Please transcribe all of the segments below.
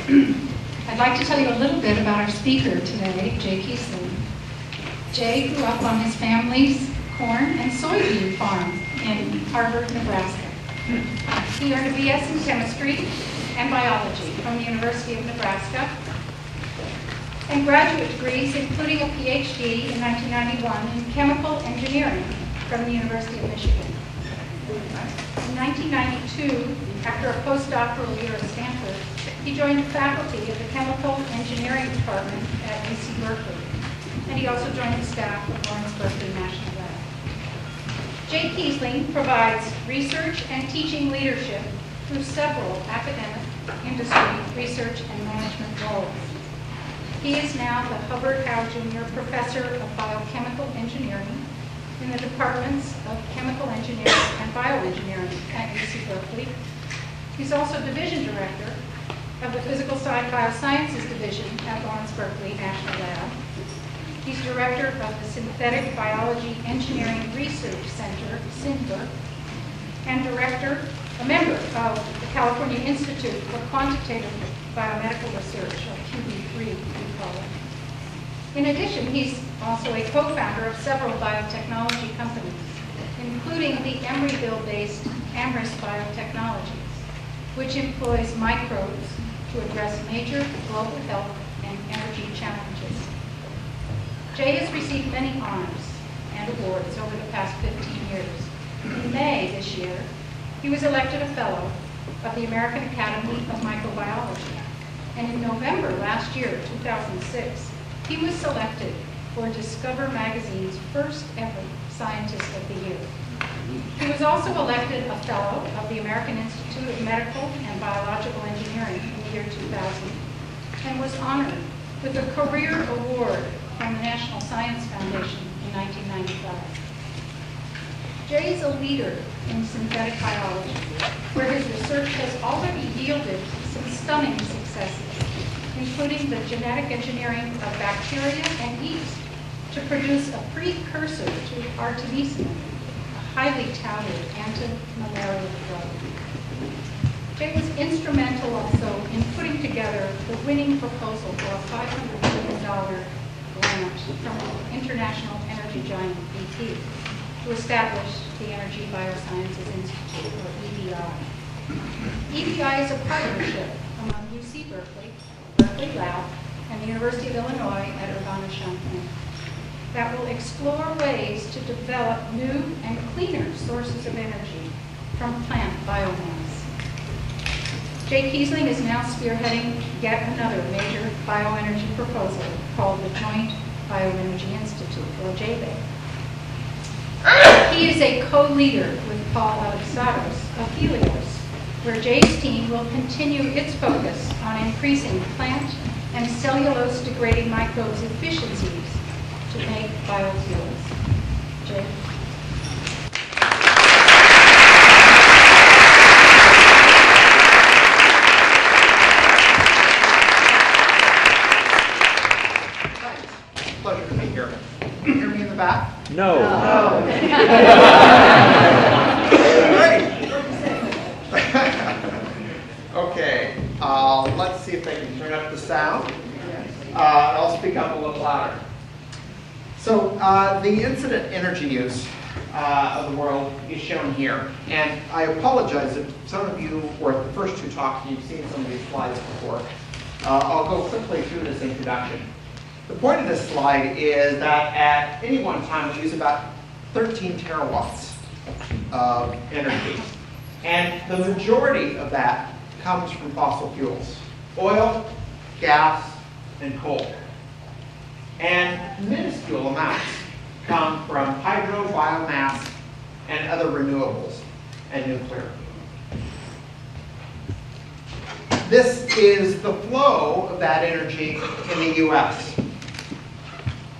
I'd like to tell you a little bit about our speaker today, Jay Keasling. Jay grew up on his family's corn and soybean farm in Harvard, Nebraska. He earned a BS in chemistry and biology from the University of Nebraska and graduate degrees, including a PhD in 1991 in chemical engineering from the University of Michigan. In 1992, after a postdoctoral year at Stanford, he joined the faculty of the Chemical Engineering Department at UC Berkeley, and he also joined the staff of Lawrence Berkeley National Lab. Jay Keasling provides research and teaching leadership through several academic, industry, research, and management roles. He is now the Hubbard Howe Jr. Professor of Biochemical Engineering in the Departments of Chemical Engineering and Bioengineering at UC Berkeley. He's also Division Director of the Physical Side Biosciences Division at Lawrence Berkeley National Lab. He's Director of the Synthetic Biology Engineering Research Center, SYNBR, and a member of the California Institute for Quantitative Biomedical Research, or QB3, we call it. In addition, he's also a co-founder of several biotechnology companies, including the Emeryville-based Amyris Biotechnologies, which employs microbes to address major global health and energy challenges. Jay has received many honors and awards over the past 15 years. In May this year, he was elected a Fellow of the American Academy of Microbiology. And in November last year, 2006, he was selected for Discover Magazine's first ever Scientist of the Year. He was also elected a Fellow of the American Institute of Medical and Biological Engineering in the year 2000 and was honored with a Career Award from the National Science Foundation in 1995. Jay is a leader in synthetic biology, where his research has already yielded some stunning successes, including the genetic engineering of bacteria and yeast to produce a precursor to artemisinin, a highly touted antimalarial drug. Jay was instrumental also in putting together the winning proposal for a $500 million grant from the international energy giant BP to establish the Energy Biosciences Institute, or EBI. EBI is a partnership among UC Berkeley, Berkeley Lab, and the University of Illinois at Urbana-Champaign that will explore ways to develop new and cleaner sources of energy from plant biomass. Jay Keasling is now spearheading yet another major bioenergy proposal called the Joint BioEnergy Institute, or JBEI. He is a co-leader with Paul Alexandros of Helios, where Jay's team will continue its focus on increasing plant and cellulose-degrading microbes' efficiencies to make biofuels. Jay? Pleasure to be here. Can you hear me in the back? No. Great. Okay, let's see if they can turn up the sound. I'll speak up a little louder. So the incident energy use of the world is shown here. And I apologize if some of you were at the first two talks and you've seen some of these slides before. I'll go quickly through this introduction. The point of this slide is that at any one time we use about 13 terawatts of energy. And the majority of that comes from fossil fuels: oil, gas, and coal. And minuscule amounts come from hydro, biomass, and other renewables, and nuclear. This is the flow of that energy in the US.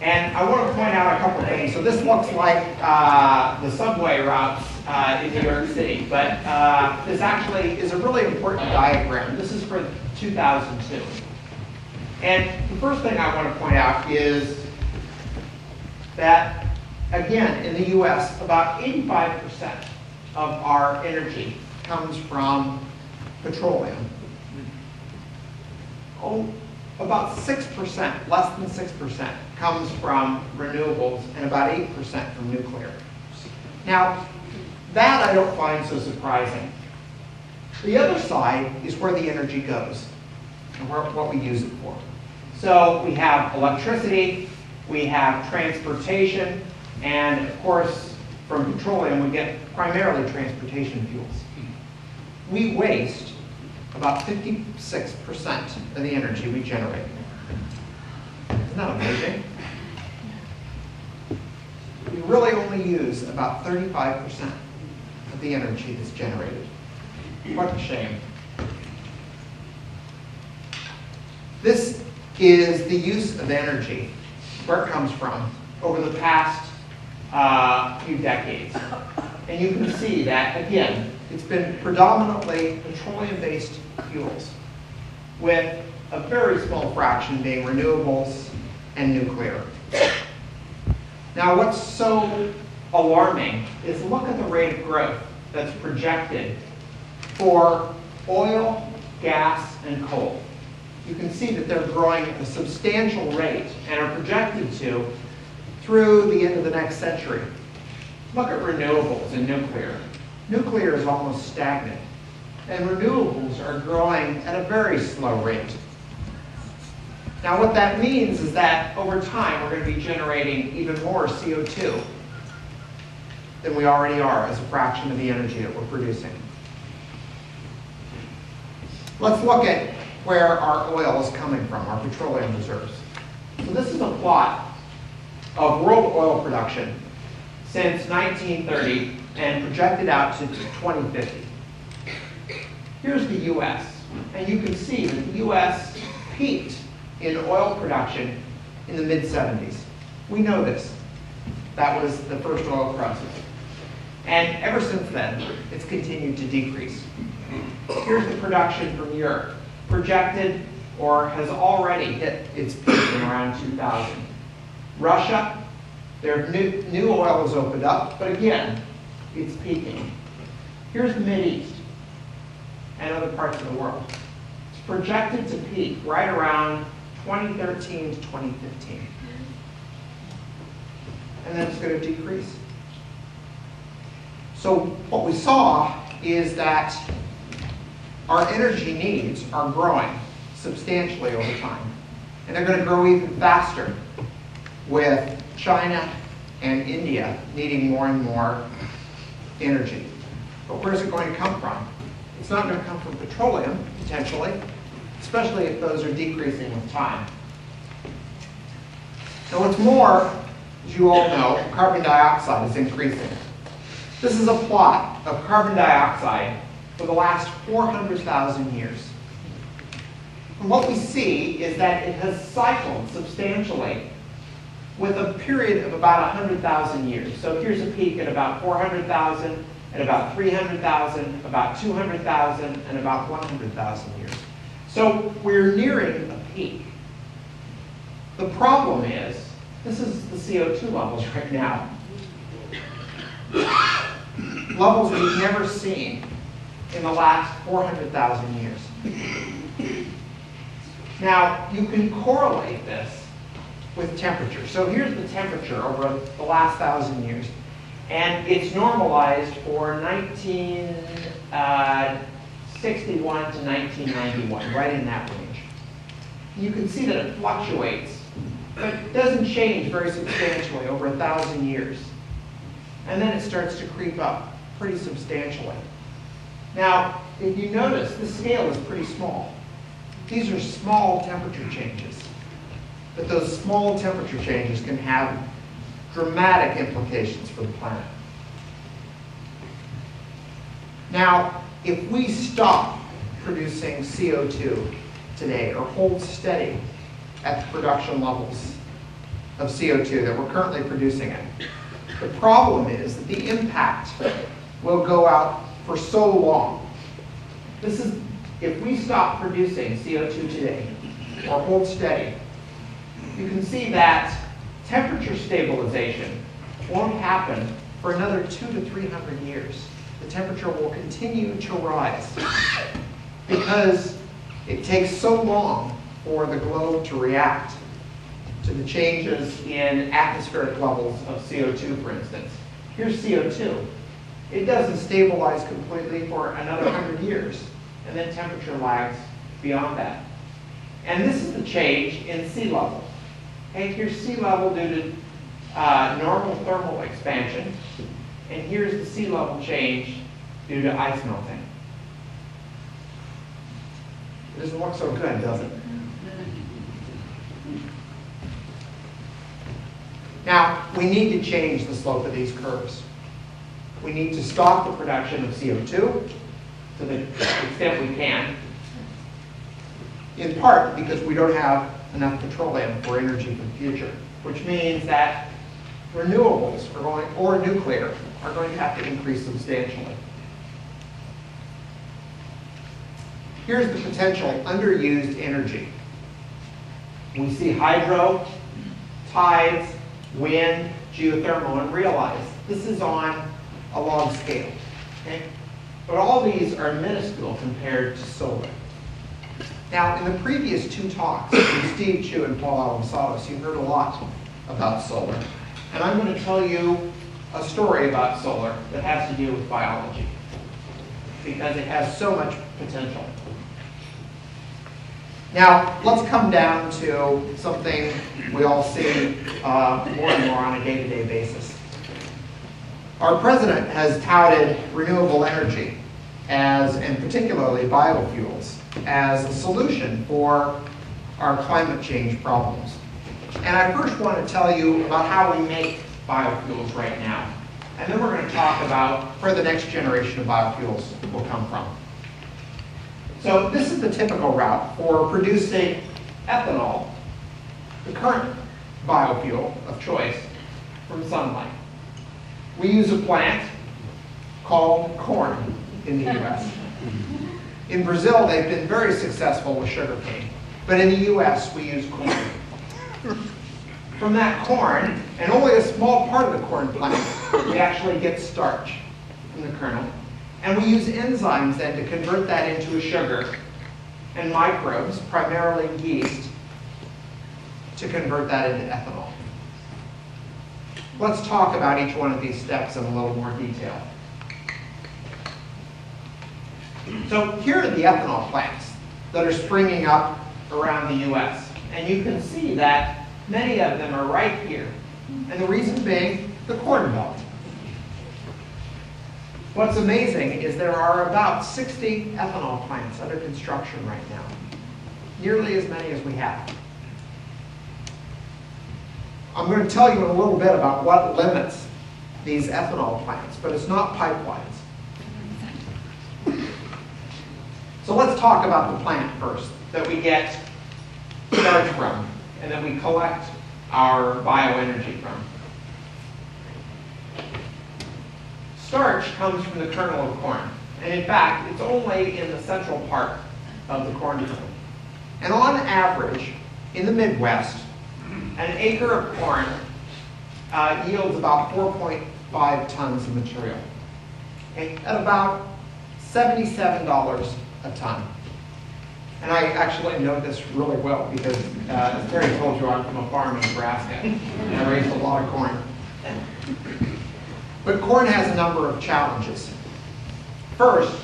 And I want to point out a couple of things. So this looks like the subway routes in New York City, but this actually is a really important diagram. This is for 2002. And the first thing I want to point out is that, again, in the US, about 85% of our energy comes from petroleum. about 6%, less than 6%, comes from renewables and about 8% from nuclear. Now, that I don't find so surprising. The other side is where the energy goes and what we use it for. So we have electricity, we have transportation, and of course, from petroleum, we get primarily transportation fuels. We waste about 56% of the energy we generate. Isn't that amazing? We really only use about 35% of the energy that's generated. What a shame. This is the use of energy, where it comes from, over the past few decades. And you can see that, again, it's been predominantly petroleum-based fuels, with a very small fraction being renewables and nuclear. Now, what's so alarming is look at the rate of growth that's projected for oil, gas, and coal. You can see that they're growing at a substantial rate and are projected to through the end of the next century. Look at renewables and nuclear. Nuclear is almost stagnant, and renewables are growing at a very slow rate. Now, what that means is that over time, we're going to be generating even more CO2 than we already are as a fraction of the energy that we're producing. Let's look at where our oil is coming from, our petroleum reserves. So this is a plot of world oil production since 1930 and projected out to 2050. Here's the US, and you can see that the US peaked in oil production in the mid-70s. We know this. That was the first oil crisis. And ever since then, it's continued to decrease. Here's the production from Europe, projected or has already hit its peak in around 2000. Russia, their new oil has opened up, but again, it's peaking. Here's the Mideast and other parts of the world. It's projected to peak right around 2013 to 2015. And then it's going to decrease. So what we saw is that our energy needs are growing substantially over time. And they're going to grow even faster with China and India needing more and more energy. But where's it going to come from? It's not going to come from petroleum, potentially, especially if those are decreasing with time. Now what's more, as you all know, carbon dioxide is increasing. This is a plot of carbon dioxide for the last 400,000 years. And what we see is that it has cycled substantially with a period of about 100,000 years. So here's a peak at about 400,000, at about 300,000, about 200,000, and about 100,000 years. So we're nearing a peak. The problem is, this is the CO2 levels right now. Levels we've never seen in the last 400,000 years. Now, you can correlate this with temperature. So here's the temperature over the last 1,000 years. And it's normalized for 1961 to 1991, right in that range. You can see that it fluctuates, but it doesn't change very substantially over 1,000 years. And then it starts to creep up pretty substantially. Now, if you notice, the scale is pretty small. These are small temperature changes. But those small temperature changes can have dramatic implications for the planet. Now, if we stop producing CO2 today or hold steady at the production levels of CO2 that we're currently producing it, the problem is that the impact will go out for so long. This is, if we stop producing CO2 today or hold steady, you can see that temperature stabilization won't happen for another 200 to 300 years. The temperature will continue to rise because it takes so long for the globe to react to the changes in atmospheric levels of CO2, for instance. Here's CO2. It doesn't stabilize completely for another 100 years, and then temperature lags beyond that. And this is the change in sea level. Okay, here's sea level due to normal thermal expansion, and here's the sea level change due to ice melting. It doesn't look so good, does it? Now, we need to change the slope of these curves. We need to stop the production of CO2 to the extent we can, in part because we don't have enough petroleum for energy for the future, which means that renewables are going, or nuclear, are going to have to increase substantially. Here's the potential underused energy. We see hydro, tides, wind, geothermal, and realize this is on a log scale. Okay? But all these are minuscule compared to solar. Now, in the previous two talks from Steve Chu and Paul Alomsados, you heard a lot about solar. And I'm going to tell you a story about solar that has to do with biology, because it has so much potential. Now, let's come down to something we all see more and more on a day-to-day basis. Our president has touted renewable energy as, and particularly biofuels, as a solution for our climate change problems. And I first want to tell you about how we make biofuels right now. And then we're going to talk about where the next generation of biofuels will come from. So this is the typical route for producing ethanol, the current biofuel of choice, from sunlight. We use a plant called corn in the US. In Brazil, they've been very successful with sugarcane, but in the US, we use corn. From that corn, and only a small part of the corn plant, we actually get starch from the kernel. And we use enzymes then to convert that into a sugar, and microbes, primarily yeast, to convert that into ethanol. Let's talk about each one of these steps in a little more detail. So here are the ethanol plants that are springing up around the US. And you can see that many of them are right here. And the reason being the Corn Belt. What's amazing is there are about 60 ethanol plants under construction right now. Nearly as many as we have. I'm going to tell you in a little bit about what limits these ethanol plants, but it's not pipelines. So let's talk about the plant first, that we get starch from, and that we collect our bioenergy from. Starch comes from the kernel of corn, and in fact, it's only in the central part of the corn kernel. And on average, in the Midwest, an acre of corn yields about 4.5 tons of material, okay, at about $77 a ton. And I actually know this really well because, as Terry told you, I'm from a farm in Nebraska, and I raised a lot of corn. But corn has a number of challenges. First,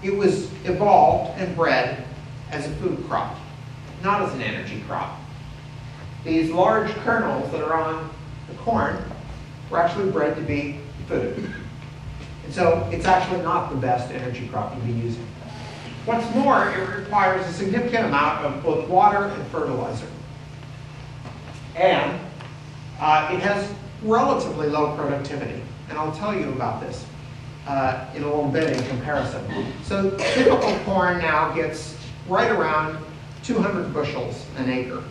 it was evolved and bred as a food crop, not as an energy crop. These large kernels that are on the corn were actually bred to be food. And so it's actually not the best energy crop to be using. What's more, it requires a significant amount of both water and fertilizer. And it has relatively low productivity. And I'll tell you about this in a little bit in comparison. So typical corn now gets right around 200 bushels an acre.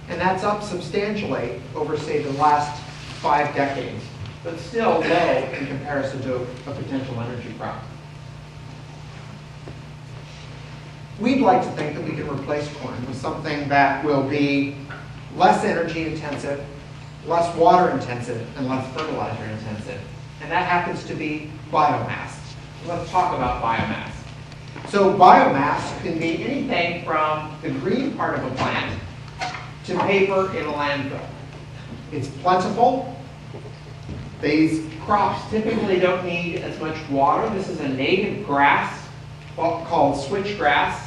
And that's up substantially over, say, the last 5 decades, but still low in comparison to a potential energy crop. We'd like to think that we can replace corn with something that will be less energy intensive, less water intensive, and less fertilizer intensive. And that happens to be biomass. Let's talk about biomass. So biomass can be anything from the green part of a plant to paper in a landfill. It's plentiful. These crops typically don't need as much water. This is a native grass called switchgrass.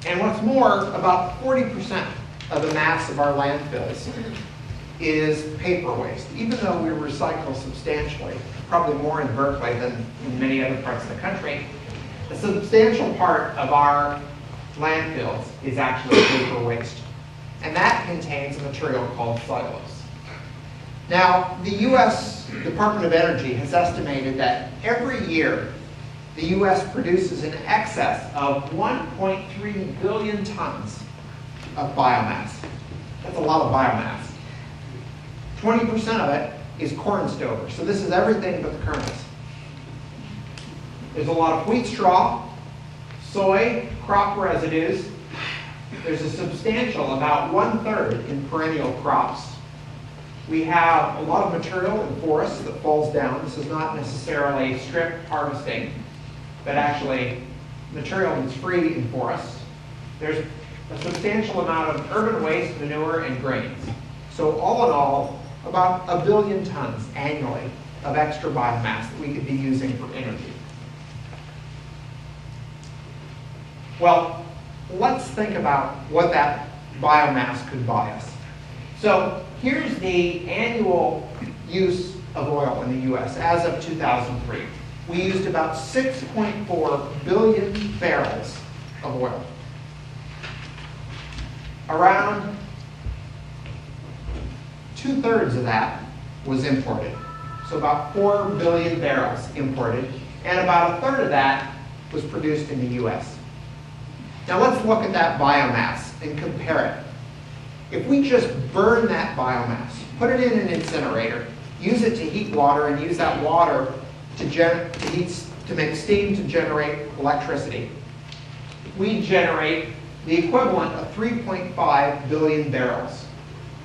And what's more, about 40% of the mass of our landfills is paper waste, even though we recycle substantially, probably more in Berkeley than in many other parts of the country. A substantial part of our landfills is actually paper waste, and that contains a material called cellulose. Now, the U.S. Department of Energy has estimated that every year the U.S. produces in excess of 1.3 billion tons of biomass. That's a lot of biomass. 20% of it is corn stover, so this is everything but the kernels. There's a lot of wheat straw, soy, crop residues. There's a substantial, about 1/3 in perennial crops. We have a lot of material in forests that falls down. This is not necessarily strip harvesting, but actually material that's free in forests. There's a substantial amount of urban waste, manure, and grains. So all in all, about 1 billion tons annually of extra biomass that we could be using for energy. Well, let's think about what that biomass could buy us. So here's the annual use of oil in the U.S. as of 2003. We used about 6.4 billion barrels of oil. Around 2/3 of that was imported. So about 4 billion barrels imported, and about 1/3 of that was produced in the U.S. Now let's look at that biomass and compare it. If we just burn that biomass, put it in an incinerator, use it to heat water, and use that water to make steam to generate electricity, we generate the equivalent of 3.5 billion barrels.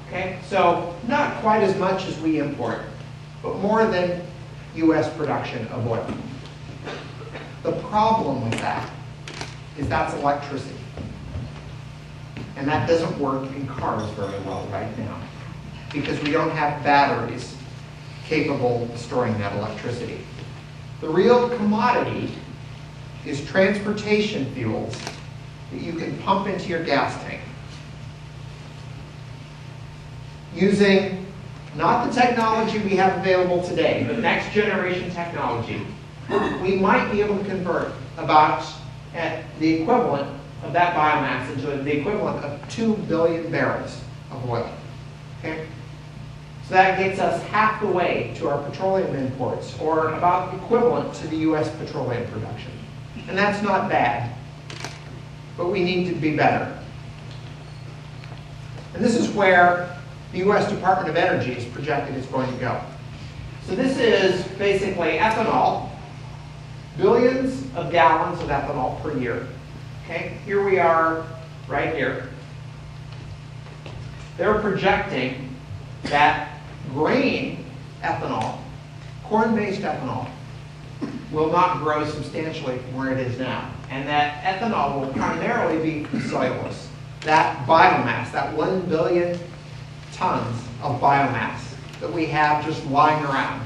Okay? So not quite as much as we import, but more than U.S. production of oil. The problem with that is that's electricity. And that doesn't work in cars very well right now because we don't have batteries capable of storing that electricity. The real commodity is transportation fuels that you can pump into your gas tank. Using not the technology we have available today, but next generation technology, we might be able to convert about at the equivalent of that biomass into the equivalent of 2 billion barrels of oil. Okay? So that gets us half the way to our petroleum imports, or about equivalent to the U.S. petroleum production. And that's not bad, but we need to be better. And this is where the U.S. Department of Energy is projected it's going to go. So this is basically ethanol, billions of gallons of ethanol per year. Okay, here we are right here. They're projecting that grain ethanol, corn-based ethanol, will not grow substantially from where it is now. And that ethanol will primarily be from cellulose. That biomass, that 1 billion tons of biomass that we have just lying around.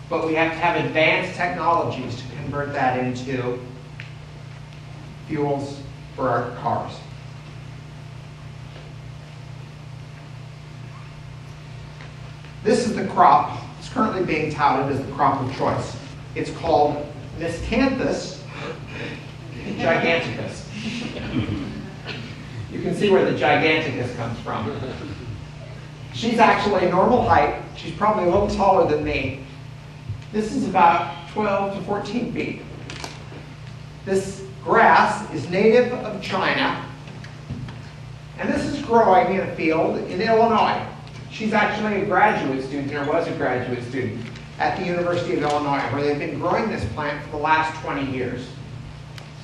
But we have to have advanced technologies to convert that into fuels for our cars. This is the crop. It's currently being touted as the crop of choice. It's called Miscanthus giganticus. You can see where the giganticus comes from. She's actually a normal height. She's probably a little taller than me. This is about 12 to 14 feet. This grass is native of China, and this is growing in a field in Illinois. She's actually a graduate student, or was a graduate student, at the University of Illinois, where they've been growing this plant for the last 20 years.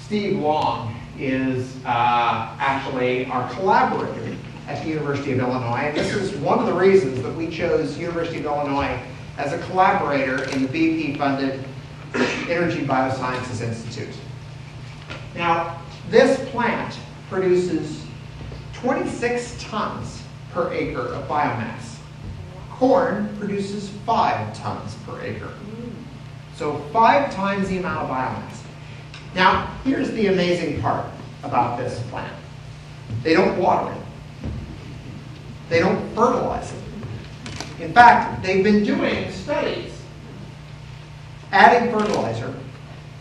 Steve Long is actually our collaborator at the University of Illinois, and this is one of the reasons that we chose University of Illinois as a collaborator in the BP-funded Energy Biosciences Institute. Now, this plant produces 26 tons per acre of biomass. Corn produces 5 tons per acre. So 5 times the amount of biomass. Now, here's the amazing part about this plant. They don't water it. They don't fertilize it. In fact, they've been doing studies adding fertilizer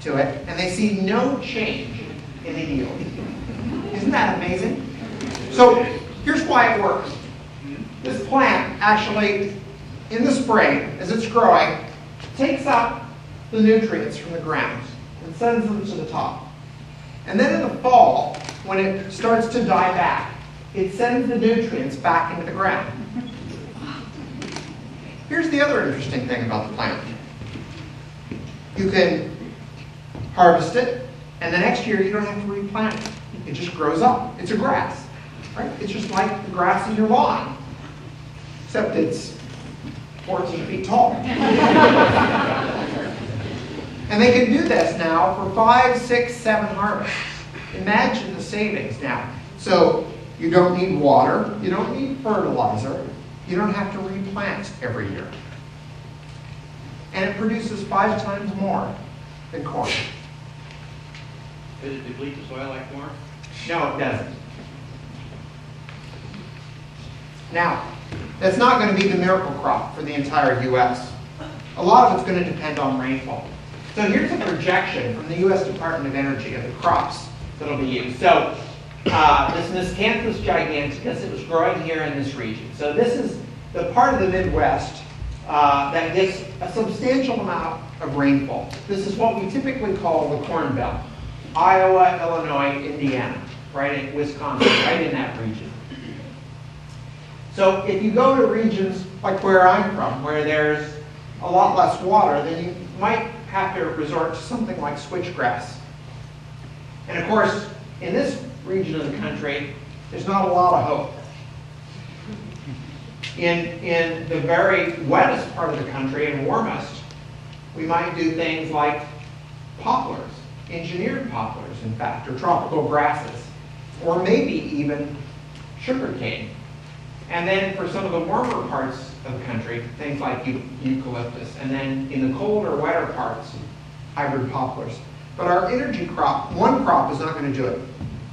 to it, and they see no change in the yield. Isn't that amazing? So here's why it works. This plant actually, in the spring, as it's growing, takes up the nutrients from the ground and sends them to the top. And then in the fall, when it starts to die back, it sends the nutrients back into the ground. Here's the other interesting thing about the plant. You can harvest it, and the next year you don't have to replant it. It just grows up. It's a grass, right? It's just like the grass in your lawn, except it's 14 feet tall. And they can do this now for 5, 6, 7 harvests. Imagine the savings now. So you don't need water, you don't need fertilizer, you don't have to replant every year. And it produces 5 times more than corn. Does it deplete the soil like corn? No, it doesn't. Now, that's not going to be the miracle crop for the entire U.S. A lot of it's going to depend on rainfall. So here's a projection from the U.S. Department of Energy of the crops that will be used. So this Miscanthus giganticus, it was growing here in this region. So this is the part of the Midwest that gets a substantial amount of rainfall. This is what we typically call the Corn Belt. Iowa, Illinois, Indiana, right in Wisconsin, right in that region. So if you go to regions like where I'm from, where there's a lot less water, then you might have to resort to something like switchgrass. And of course, in this region of the country, there's not a lot of hope. In the very wettest part of the country and warmest, we might do things like poplars, engineered poplars, in fact, or tropical grasses, or maybe even sugarcane. And then for some of the warmer parts of the country, things like eucalyptus, and then in the colder, wetter parts, hybrid poplars. But our energy crop, one crop is not going to do it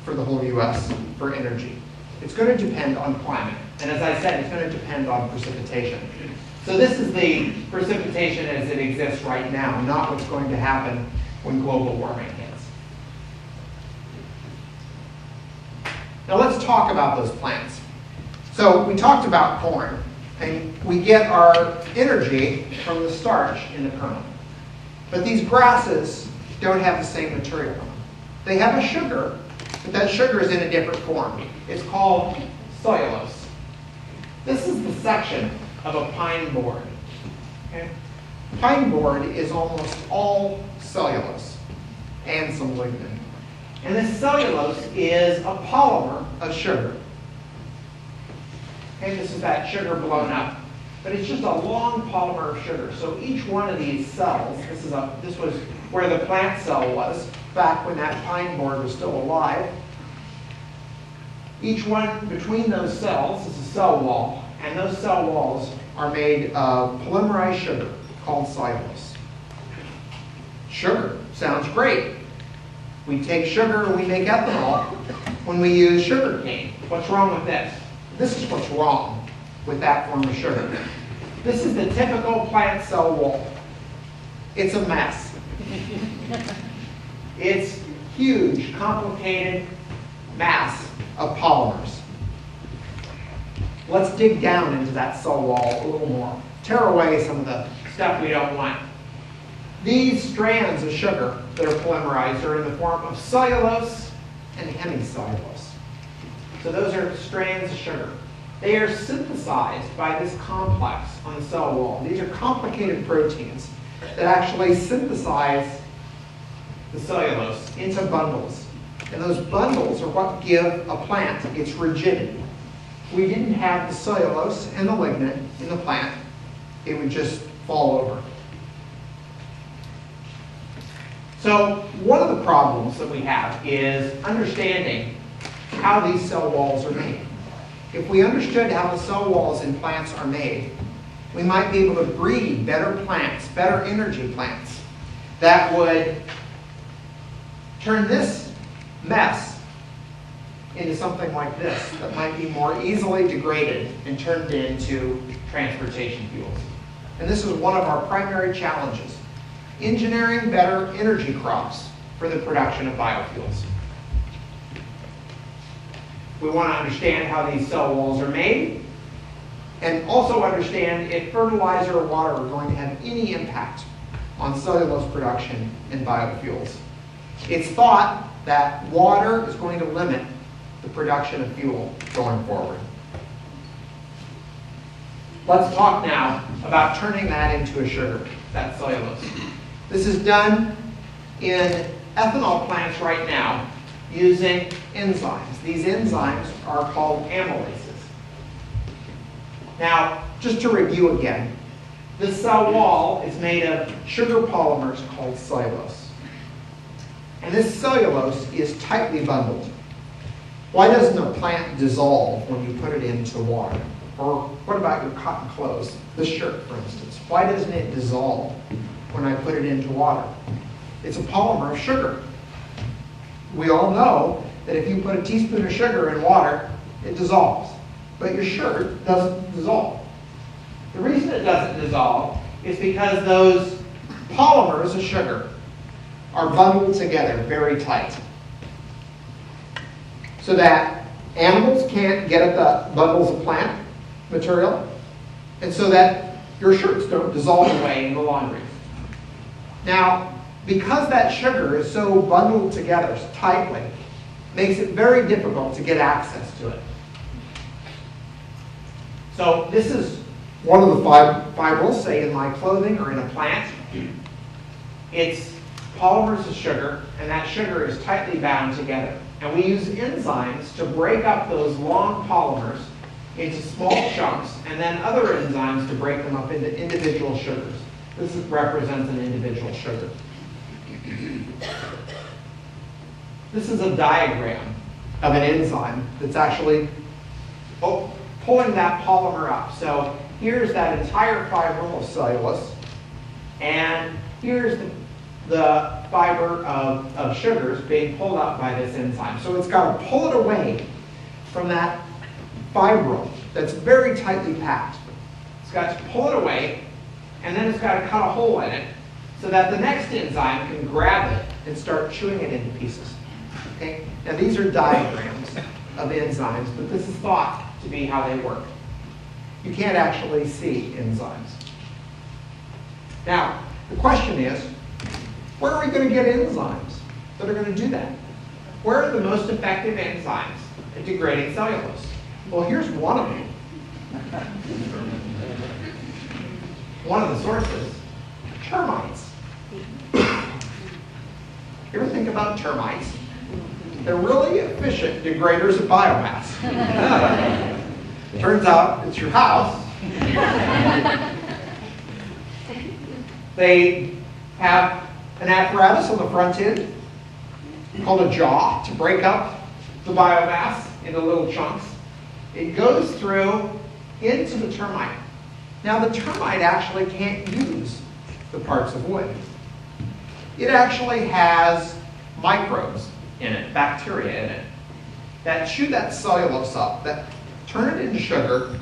for the whole U.S. for energy. It's going to depend on climate. And as I said, it's going to depend on precipitation. So this is the precipitation as it exists right now, not what's going to happen when global warming hits. Now let's talk about those plants. So we talked about corn, and we get our energy from the starch in the kernel. But these grasses don't have the same material. They have a sugar, but that sugar is in a different form. It's called cellulose. This is the section of a pine board. Okay? Pine board is almost all cellulose and some lignin. And this cellulose is a polymer of sugar. Okay, this is that sugar blown up. But it's just a long polymer of sugar. So each one of these cells, this was where the plant cell was back when that pine board was still alive. Each one between those cells is a cell wall, and those cell walls are made of polymerized sugar called cellulose. Sugar sounds great. We take sugar and we make ethanol when we use sugar cane. What's wrong with this? This is what's wrong with that form of sugar. This is the typical plant cell wall. It's a mess. It's huge, complicated mass of polymers. Let's dig down into that cell wall a little more. Tear away some of the stuff we don't want. These strands of sugar that are polymerized are in the form of cellulose and hemicellulose. So those are strands of sugar. They are synthesized by this complex on the cell wall. These are complicated proteins that actually synthesize the cellulose into bundles. And those bundles are what give a plant its rigidity. If we didn't have the cellulose and the lignin in the plant, it would just fall over. So one of the problems that we have is understanding how these cell walls are made. If we understood how the cell walls in plants are made, we might be able to breed better plants, better energy plants, that would turn this mess into something like this that might be more easily degraded and turned into transportation fuels. And this is one of our primary challenges: engineering better energy crops for the production of biofuels. We want to understand how these cell walls are made, and also understand if fertilizer or water are going to have any impact on cellulose production in biofuels. It's thought that water is going to limit the production of fuel going forward. Let's talk now about turning that into a sugar, that cellulose. This is done in ethanol plants right now using enzymes. These enzymes are called amylases. Now, just to review again, this cell wall is made of sugar polymers called cellulose. And this cellulose is tightly bundled. Why doesn't a plant dissolve when you put it into water? Or what about your cotton clothes? This shirt, for instance. Why doesn't it dissolve when I put it into water? It's a polymer of sugar. We all know that if you put a teaspoon of sugar in water, it dissolves. But your shirt doesn't dissolve. The reason it doesn't dissolve is because those polymers of sugar are bundled together very tight, so that animals can't get at the bundles of plant material, and so that your shirts don't dissolve away in the laundry. Now, because that sugar is so bundled together tightly, makes it very difficult to get access to it. So this is one of the fibrils, say in my clothing or in a plant. It's polymers of sugar, and that sugar is tightly bound together. And we use enzymes to break up those long polymers into small chunks, and then other enzymes to break them up into individual sugars. This represents an individual sugar. This is a diagram of an enzyme that's actually pulling that polymer up. So here's that entire fibril of cellulose, and here's the fiber of sugars being pulled up by this enzyme. So it's got to pull it away from that fibril that's very tightly packed. It's got to pull it away, and then it's got to cut a hole in it so that the next enzyme can grab it and start chewing it into pieces. Okay? Now these are diagrams of enzymes, but this is thought to be how they work. You can't actually see enzymes. Now, the question is, where are we going to get enzymes that are going to do that? Where are the most effective enzymes at degrading cellulose? Well, here's one of them. One of the sources, termites. You ever think about termites? They're really efficient degraders of biomass. Turns out it's your house. They have an apparatus on the front end called a jaw to break up the biomass into little chunks. It goes through into the termite. Now the termite actually can't use the parts of wood. It actually has microbes in it, bacteria in it, that chew that cellulose up, that turn it into sugar,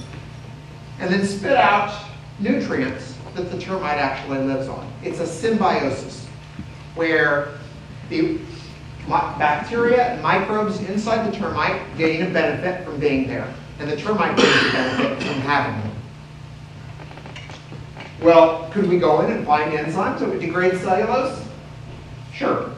and then spit out nutrients that the termite actually lives on. It's a symbiosis, where the bacteria and microbes inside the termite gain a benefit from being there, and the termite gains a benefit from having them. Well, could we go in and find enzymes that would degrade cellulose? Sure.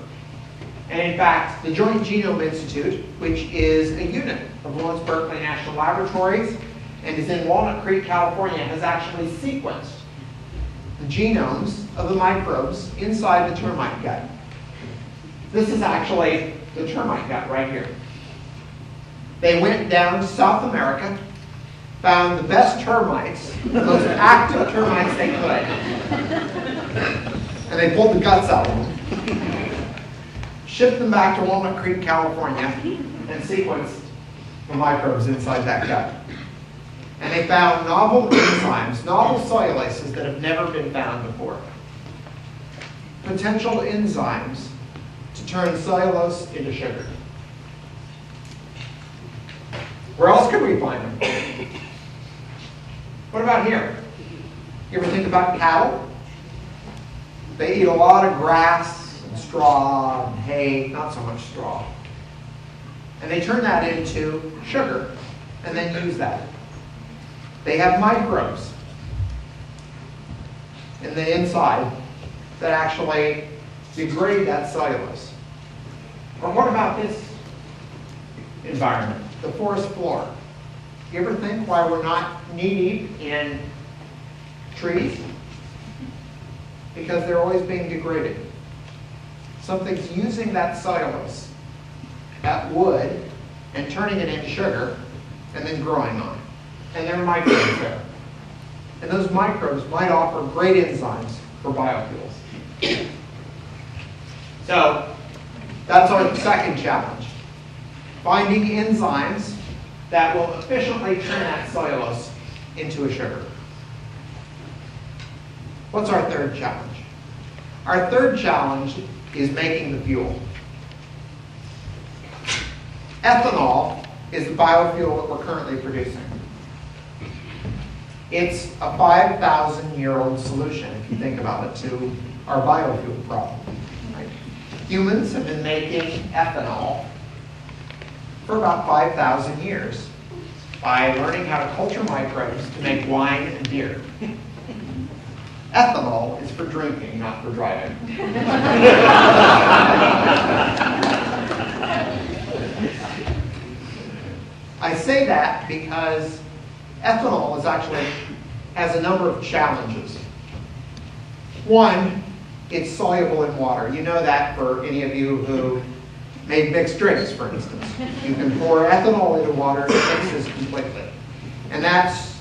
And in fact, the Joint Genome Institute, which is a unit of UC Berkeley National Laboratories and is in Walnut Creek, California, has actually sequenced the genomes of the microbes inside the termite gut. This is actually the termite gut right here. They went down to South America, found the best termites, the most active termites they could, And they pulled the guts out of them, shipped them back to Walnut Creek, California, and sequenced the microbes inside that gut. And they found novel enzymes, novel cellulases that have never been found before. Potential enzymes to turn cellulose into sugar. Where else could we find them? What about here? You ever think about cattle? They eat a lot of grass and straw and hay, not so much straw. And they turn that into sugar and then use that. They have microbes in the inside that actually degrade that cellulose. Or what about this environment, the forest floor? You ever think why we're not knee-deep in trees? Because they're always being degraded. Something's using that cellulose, that wood, and turning it into sugar, and then growing on it. And there are microbes there. And those microbes might offer great enzymes for biofuels. So that's our second challenge. Finding enzymes that will efficiently turn that cellulose into a sugar. What's our third challenge? Our third challenge is making the fuel. Ethanol is the biofuel that we're currently producing. It's a 5,000-year-old solution, if you think about it, to our biofuel problem. Right? Humans have been making ethanol for about 5,000 years by learning how to culture microbes to make wine and beer. Ethanol is for drinking, not for driving. I say that because ethanol has a number of challenges. One, it's soluble in water. You know that for any of you who made mixed drinks, for instance. You can pour ethanol into water and it mixes completely. And that's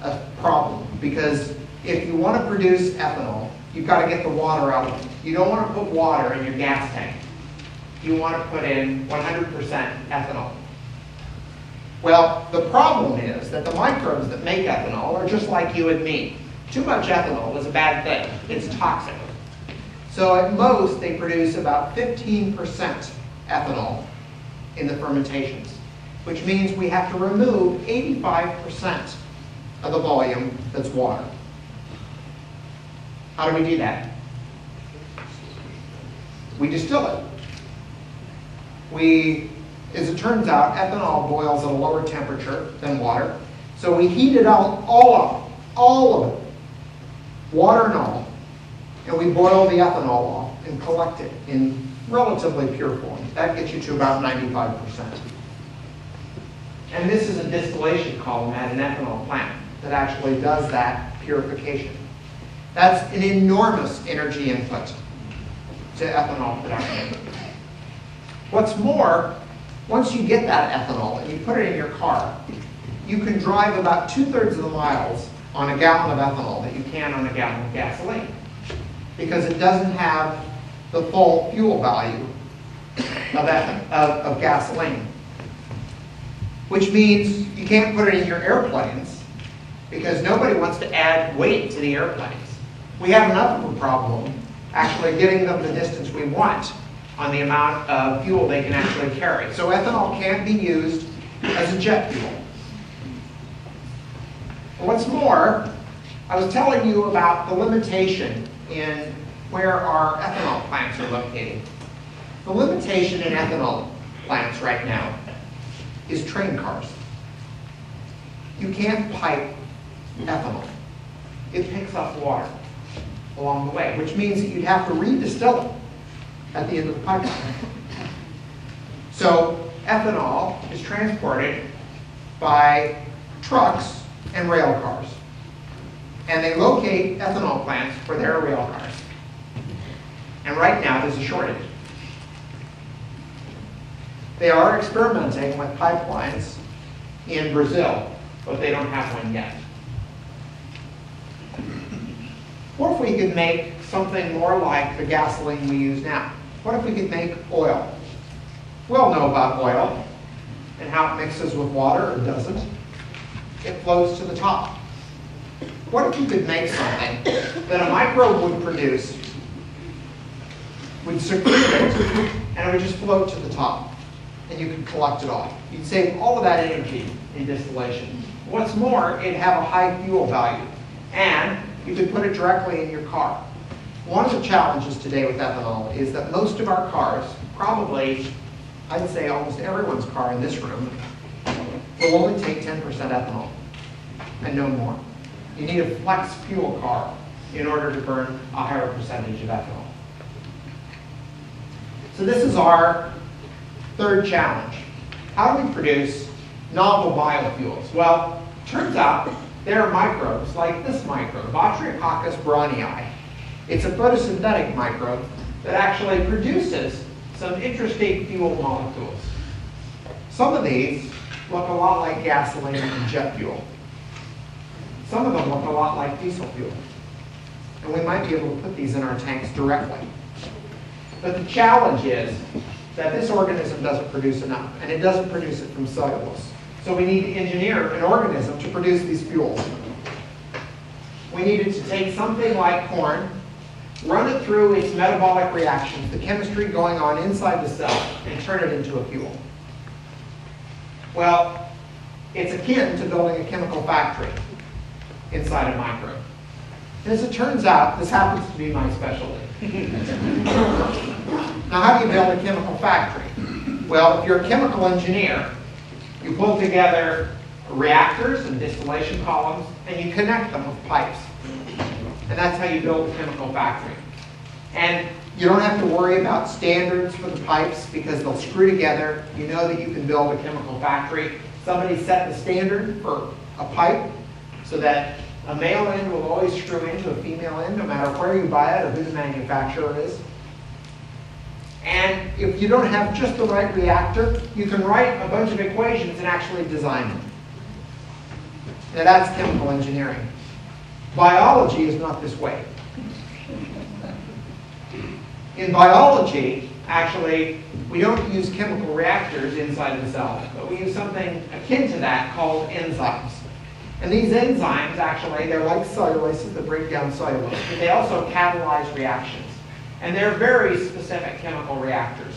a problem because if you want to produce ethanol, you've got to get the water out of it. You don't want to put water in your gas tank. You want to put in 100% ethanol. Well, the problem is that the microbes that make ethanol are just like you and me. Too much ethanol is a bad thing. It's toxic. So at most, they produce about 15% ethanol in the fermentations, which means we have to remove 85% of the volume that's water. How do we do that? We distill it. As it turns out, ethanol boils at a lower temperature than water. So we heat it out, all of it, water and all, and we boil the ethanol off and collect it in relatively pure form. That gets you to about 95%. And this is a distillation column at an ethanol plant that actually does that purification. That's an enormous energy input to ethanol production. What's more, once you get that ethanol and you put it in your car, you can drive about 2/3 of the miles on a gallon of ethanol that you can on a gallon of gasoline because it doesn't have the full fuel value of gasoline. Which means you can't put it in your airplanes because nobody wants to add weight to the airplanes. We have enough of a problem actually getting them the distance we want on the amount of fuel they can actually carry. So ethanol can't be used as a jet fuel. What's more, I was telling you about the limitation in where our ethanol plants are located. The limitation in ethanol plants right now is train cars. You can't pipe ethanol. It picks up water along the way, which means that you'd have to redistill it at the end of the pipeline. So ethanol is transported by trucks and rail cars. And they locate ethanol plants where there are rail cars. And right now there's a shortage. They are experimenting with pipelines in Brazil, but they don't have one yet. What if we could make something more like the gasoline we use now? What if we could make oil? We all know about oil and how it mixes with water or doesn't. It floats to the top. What if you could make something that a microbe would produce, would secrete it, and it would just float to the top, and you could collect it all? You'd save all of that energy in distillation. What's more, it'd have a high fuel value, and you could put it directly in your car. One of the challenges today with ethanol is that most of our cars, probably, I'd say almost everyone's car in this room, will only take 10% ethanol, and no more. You need a flex fuel car in order to burn a higher percentage of ethanol. So this is our third challenge. How do we produce novel biofuels? Well, turns out there are microbes like this microbe, Botryococcus brownii. It's a photosynthetic microbe that actually produces some interesting fuel molecules. Some of these look a lot like gasoline and jet fuel. Some of them look a lot like diesel fuel. And we might be able to put these in our tanks directly. But the challenge is that this organism doesn't produce enough, and it doesn't produce it from cellulose. So we need to engineer an organism to produce these fuels. We needed to take something like corn, run it through its metabolic reactions, the chemistry going on inside the cell, and turn it into a fuel. Well, it's akin to building a chemical factory inside a microbe. And as it turns out, this happens to be my specialty. Now, how do you build a chemical factory? Well, if you're a chemical engineer, you pull together reactors and distillation columns, and you connect them with pipes. And that's how you build a chemical factory. And you don't have to worry about standards for the pipes because they'll screw together. You know that you can build a chemical factory. Somebody set the standard for a pipe so that a male end will always screw into a female end, no matter where you buy it or who the manufacturer is. And if you don't have just the right reactor, you can write a bunch of equations and actually design them. Now that's chemical engineering. Biology is not this way. In biology, actually, we don't use chemical reactors inside the cell, but we use something akin to that called enzymes. And these enzymes, actually, they're like cellulases that break down cellulose, but they also catalyze reactions. And they're very specific chemical reactors.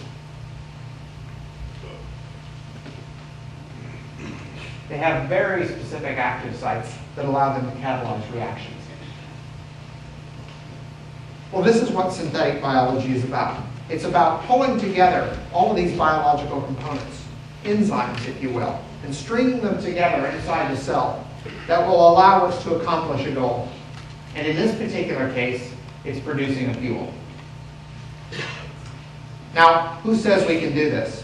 They have very specific active sites that allow them to catalyze reactions. Well, this is what synthetic biology is about. It's about pulling together all of these biological components, enzymes, if you will, and stringing them together inside the cell that will allow us to accomplish a goal. And in this particular case, it's producing a fuel. Now, who says we can do this?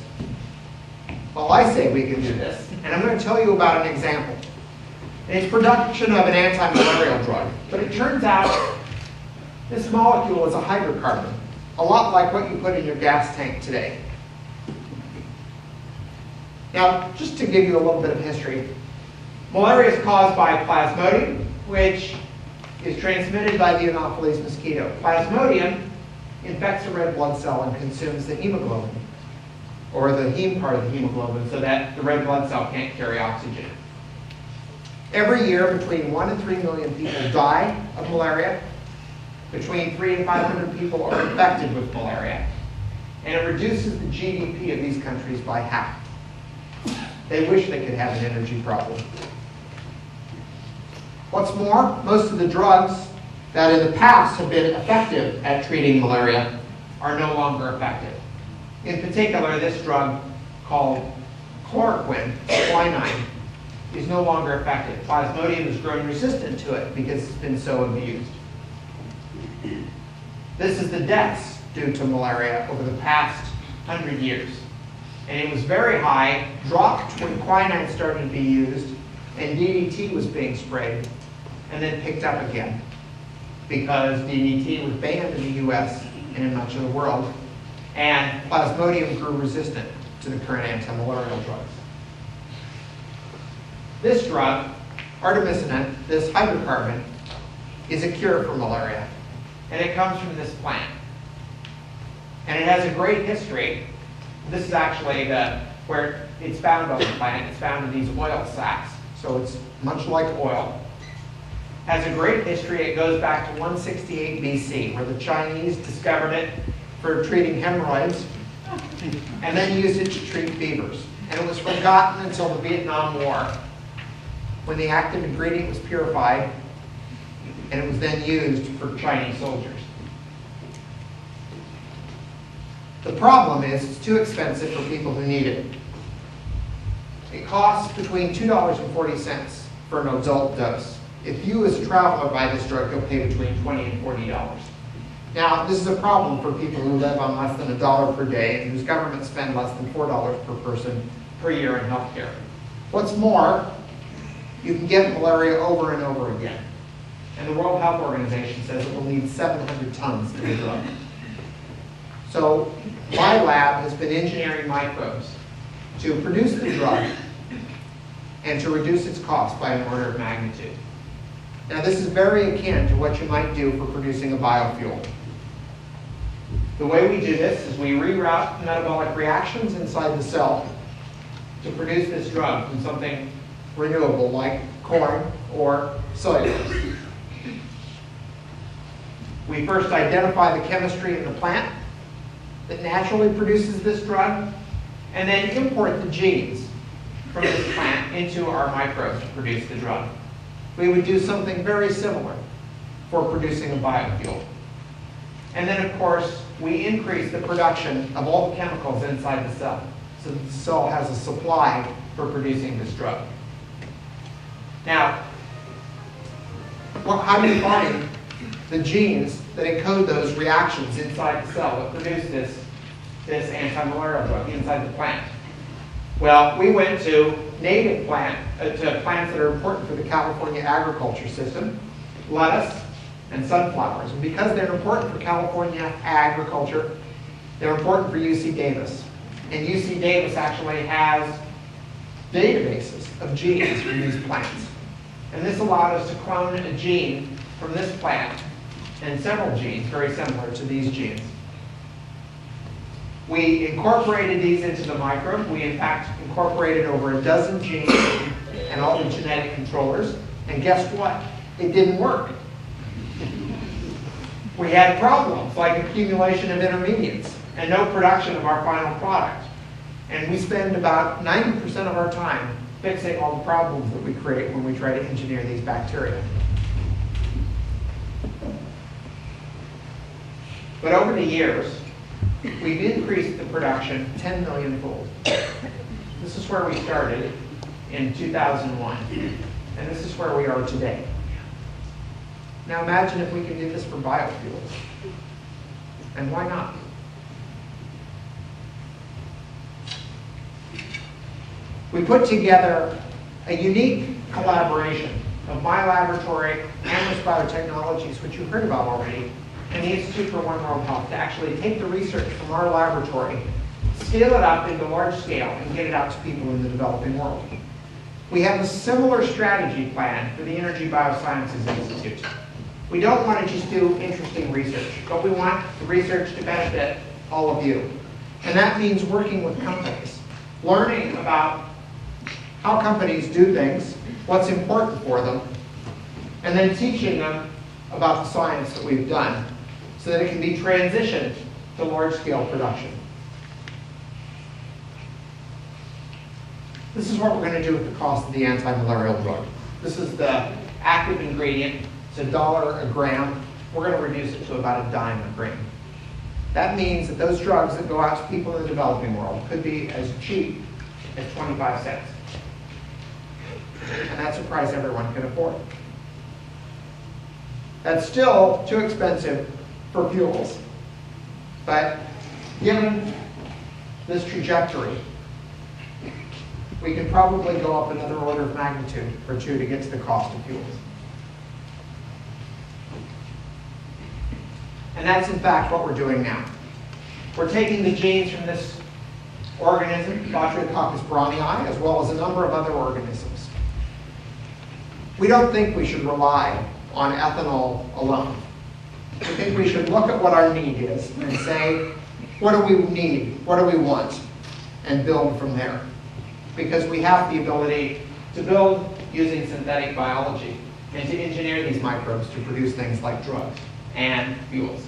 Well, I say we can do this, and I'm going to tell you about an example. It's production of an antimalarial drug, but it turns out this molecule is a hydrocarbon, a lot like what you put in your gas tank today. Now, just to give you a little bit of history, malaria is caused by Plasmodium, which is transmitted by the Anopheles mosquito. Plasmodium infects the red blood cell and consumes the hemoglobin, or the heme part of the hemoglobin, so that the red blood cell can't carry oxygen. Every year, between 1 and 3 million people die of malaria. Between 300 and 500 people are infected with malaria. And it reduces the GDP of these countries by half. They wish they could have an energy problem. What's more, most of the drugs that in the past have been effective at treating malaria are no longer effective. In particular, this drug called chloroquine, quinine, is no longer effective. Plasmodium has grown resistant to it because it's been so abused. This is the deaths due to malaria over the past 100 years. And it was very high, dropped when quinine started to be used, and DDT was being sprayed, and then picked up again because DDT was banned in the US and in much of the world, and Plasmodium grew resistant to the current antimalarial drugs. This drug, artemisinin, this hydrocarbon, is a cure for malaria. and it comes from this plant. And it has a great history. This is actually where it's found on the plant. It's found in these oil sacs, so it's much like oil. Has a great history. It goes back to 168 BC, where the Chinese discovered it for treating hemorrhoids, and then used it to treat fevers. And it was forgotten until the Vietnam War, when the active ingredient was purified, and it was then used for Chinese soldiers. The problem is it's too expensive for people who need it. It costs between $2.40 for an adult dose. If you as a traveler buy this drug, you'll pay between $20 and $40. Now, this is a problem for people who live on less than $1 per day and whose governments spend less than $4 per person per year in healthcare. What's more, you can get malaria over and over again. And the World Health Organization says it will need 700 tons of the drug. So my lab has been engineering microbes to produce the drug and to reduce its cost by an order of magnitude. Now this is very akin to what you might do for producing a biofuel. The way we do this is we reroute metabolic reactions inside the cell to produce this drug from something renewable like corn or cellulose. We first identify the chemistry in the plant that naturally produces this drug, and then import the genes from this plant into our microbes to produce the drug. We would do something very similar for producing a biofuel. And then, of course, we increase the production of all the chemicals inside the cell, so that the cell has a supply for producing this drug. Now, how do you find the genes that encode those reactions inside the cell that produce this antimalarial drug inside the plant? Well, we went to native plants that are important for the California agriculture system, lettuce and sunflowers. And because they're important for California agriculture, they're important for UC Davis. And UC Davis actually has databases of genes from these plants. And this allowed us to clone a gene from this plant and several genes very similar to these genes. We incorporated these into the microbe. We, in fact, incorporated over a dozen genes and all the genetic controllers. And guess what? It didn't work. We had problems like accumulation of intermediates and no production of our final product. And we spend about 90% of our time fixing all the problems that we create when we try to engineer these bacteria. But over the years, we've increased the production 10 million-fold. This is where we started in 2001, and this is where we are today. Now imagine if we can do this for biofuels. And why not? We put together a unique collaboration of my laboratory, Amyris Biotechnologies, which you heard about already, and the Institute for One World Health to actually take the research from our laboratory, scale it up into large scale, and get it out to people in the developing world. We have a similar strategy plan for the Energy Biosciences Institute. We don't want to just do interesting research, but we want the research to benefit all of you. And that means working with companies, learning about how companies do things, what's important for them, and then teaching them about the science that we've done so that it can be transitioned to large-scale production. This is what we're going to do with the cost of the antimalarial drug. This is the active ingredient. It's $1 a gram. We're going to reduce it to about $0.10 a gram. That means that those drugs that go out to people in the developing world could be as cheap as 25 cents. And that's a price everyone can afford. That's still too expensive for fuels. But given this trajectory, we can probably go up another order of magnitude or two to get to the cost of fuels. And that's in fact what we're doing now. We're taking the genes from this organism, Botrytis brownii, as well as a number of other organisms. We don't think we should rely on ethanol alone. I think we should look at what our need is and say, what do we need? What do we want? And build from there. Because we have the ability to build using synthetic biology and to engineer these microbes to produce things like drugs and fuels.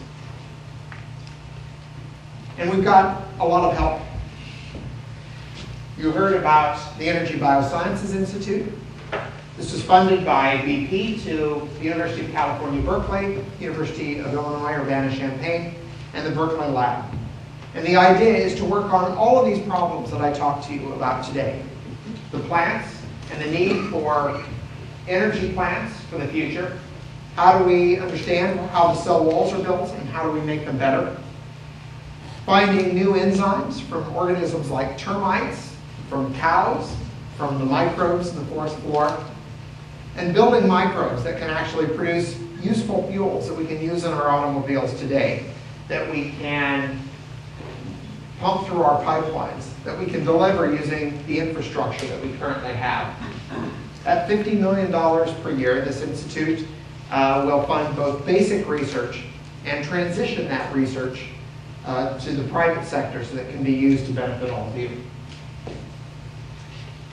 And we've got a lot of help. You heard about the Energy Biosciences Institute. This was funded by BP to the University of California, Berkeley, University of Illinois, Urbana-Champaign, and the Berkeley Lab. And the idea is to work on all of these problems that I talked to you about today. The plants and the need for energy plants for the future. How do we understand how the cell walls are built and how do we make them better? Finding new enzymes from organisms like termites, from cows, from the microbes in the forest floor, and building microbes that can actually produce useful fuels that we can use in our automobiles today, that we can pump through our pipelines, that we can deliver using the infrastructure that we currently have. At $50 million per year, this institute will fund both basic research and transition that research to the private sector so that it can be used to benefit all of you.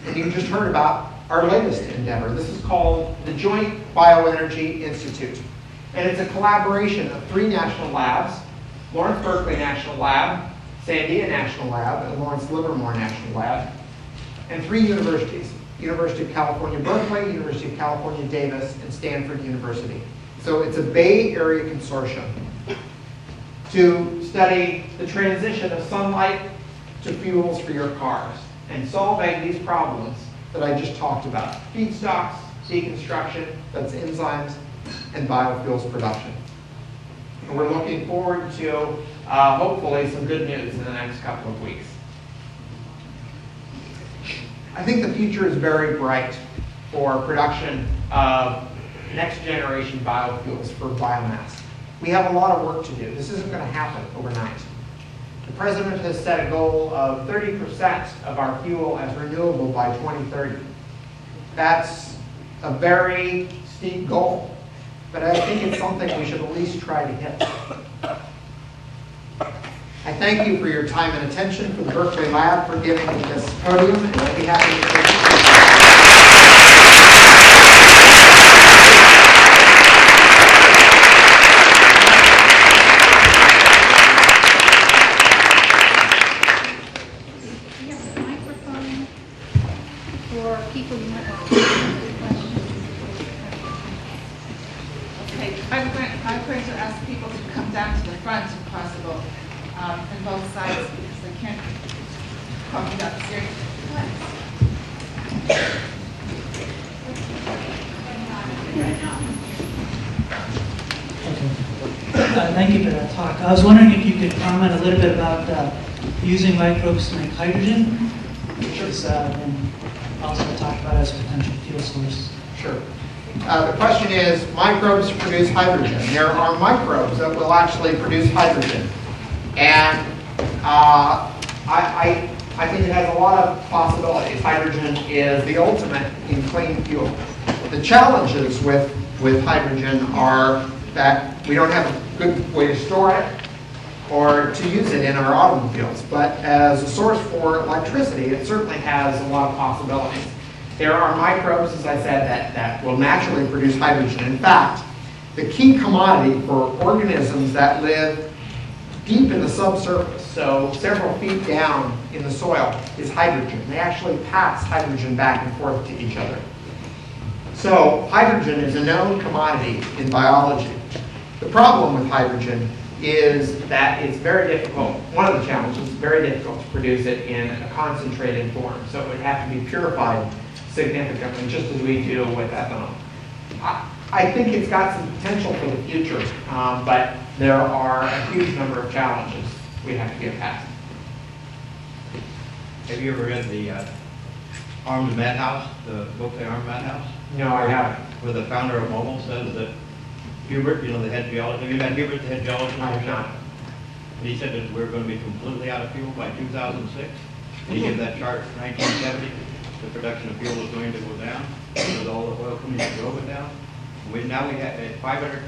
And you just heard about our latest endeavor. This is called the Joint BioEnergy Institute. And it's a collaboration of 3 national labs, Lawrence Berkeley National Lab, Sandia National Lab, and Lawrence Livermore National Lab, and 3 universities, University of California, Berkeley, University of California, Davis, and Stanford University. So it's a Bay Area consortium to study the transition of sunlight to fuels for your cars and solving these problems that I just talked about. Feedstocks, deconstruction, that's enzymes, and biofuels production. And we're looking forward to hopefully some good news in the next couple of weeks. I think the future is very bright for production of next generation biofuels for biomass. We have a lot of work to do. This isn't going to happen overnight. The President has set a goal of 30% of our fuel as renewable by 2030. That's a very steep goal, but I think it's something we should at least try to hit. I thank you for your time and attention, for the Berkeley Lab for giving me this podium, and I'd be happy to take people who might want to ask questions. Okay, I'm going to ask people to come down to the front if possible, on both sides, because they can't talk about the series. Thank you for that talk. I was wondering if you could comment a little bit about using microbes to make hydrogen, which has been also talked about as a potential fuel source. Sure. The question is, microbes produce hydrogen. There are microbes that will actually produce hydrogen. And I think it has a lot of possibilities. Hydrogen is the ultimate in clean fuel. The challenges with hydrogen are that we don't have a good way to store it or to use it in our automobiles. But as a source for electricity, it certainly has a lot of possibilities. There are microbes, as I said, that will naturally produce hydrogen. In fact, the key commodity for organisms that live deep in the subsurface, so several feet down in the soil, is hydrogen. They actually pass hydrogen back and forth to each other. So hydrogen is a known commodity in biology. The problem with hydrogen is that it's very difficult, one of the challenges, it's very difficult to produce it in a concentrated form. So it would have to be purified significantly, just as we do with ethanol. I think it's got some potential for the future, but there are a huge number of challenges we have to get past. Have you ever read the Armed Madhouse, the book The Armed Madhouse? No, I haven't. Where the founder of Mobil says that Hubert, the head geologist, have you met Hubert, the head geologist? I have not. And he said that we're going to be completely out of fuel by 2006. He gave that chart, 1970, the production of fuel was going to go down, with all the oil companies drove it down. Now we have 500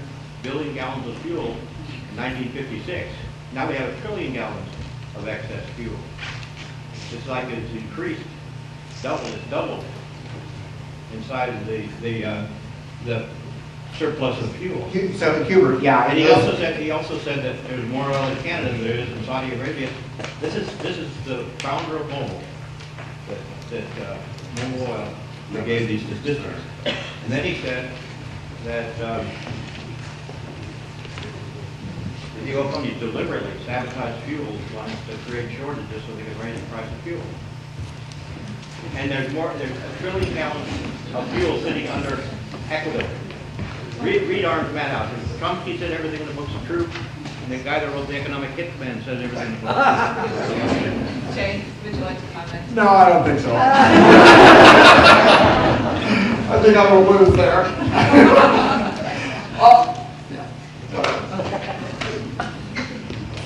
billion gallons of fuel in 1956. Now we have 1 trillion gallons of excess fuel. It's like it's increased, it's doubled inside of the surplus of fuel. So Hubert, yeah. And he also said that there's more oil in Canada than there is in Saudi Arabia. This is the founder of Mobil that Mobil Oil that gave these statistics. And then he said that the oil companies deliberately sabotage fuel lines to create shortages so they can raise the price of fuel. And there's 1 trillion gallons of fuel sitting under Ecuador. Read Arms Madhouse. Chomsky said everything in the book's true, and the guy that wrote the Economic Hitman says everything in the book. Jay, would you like to comment? No, I don't think so. I think I'm going to lose there.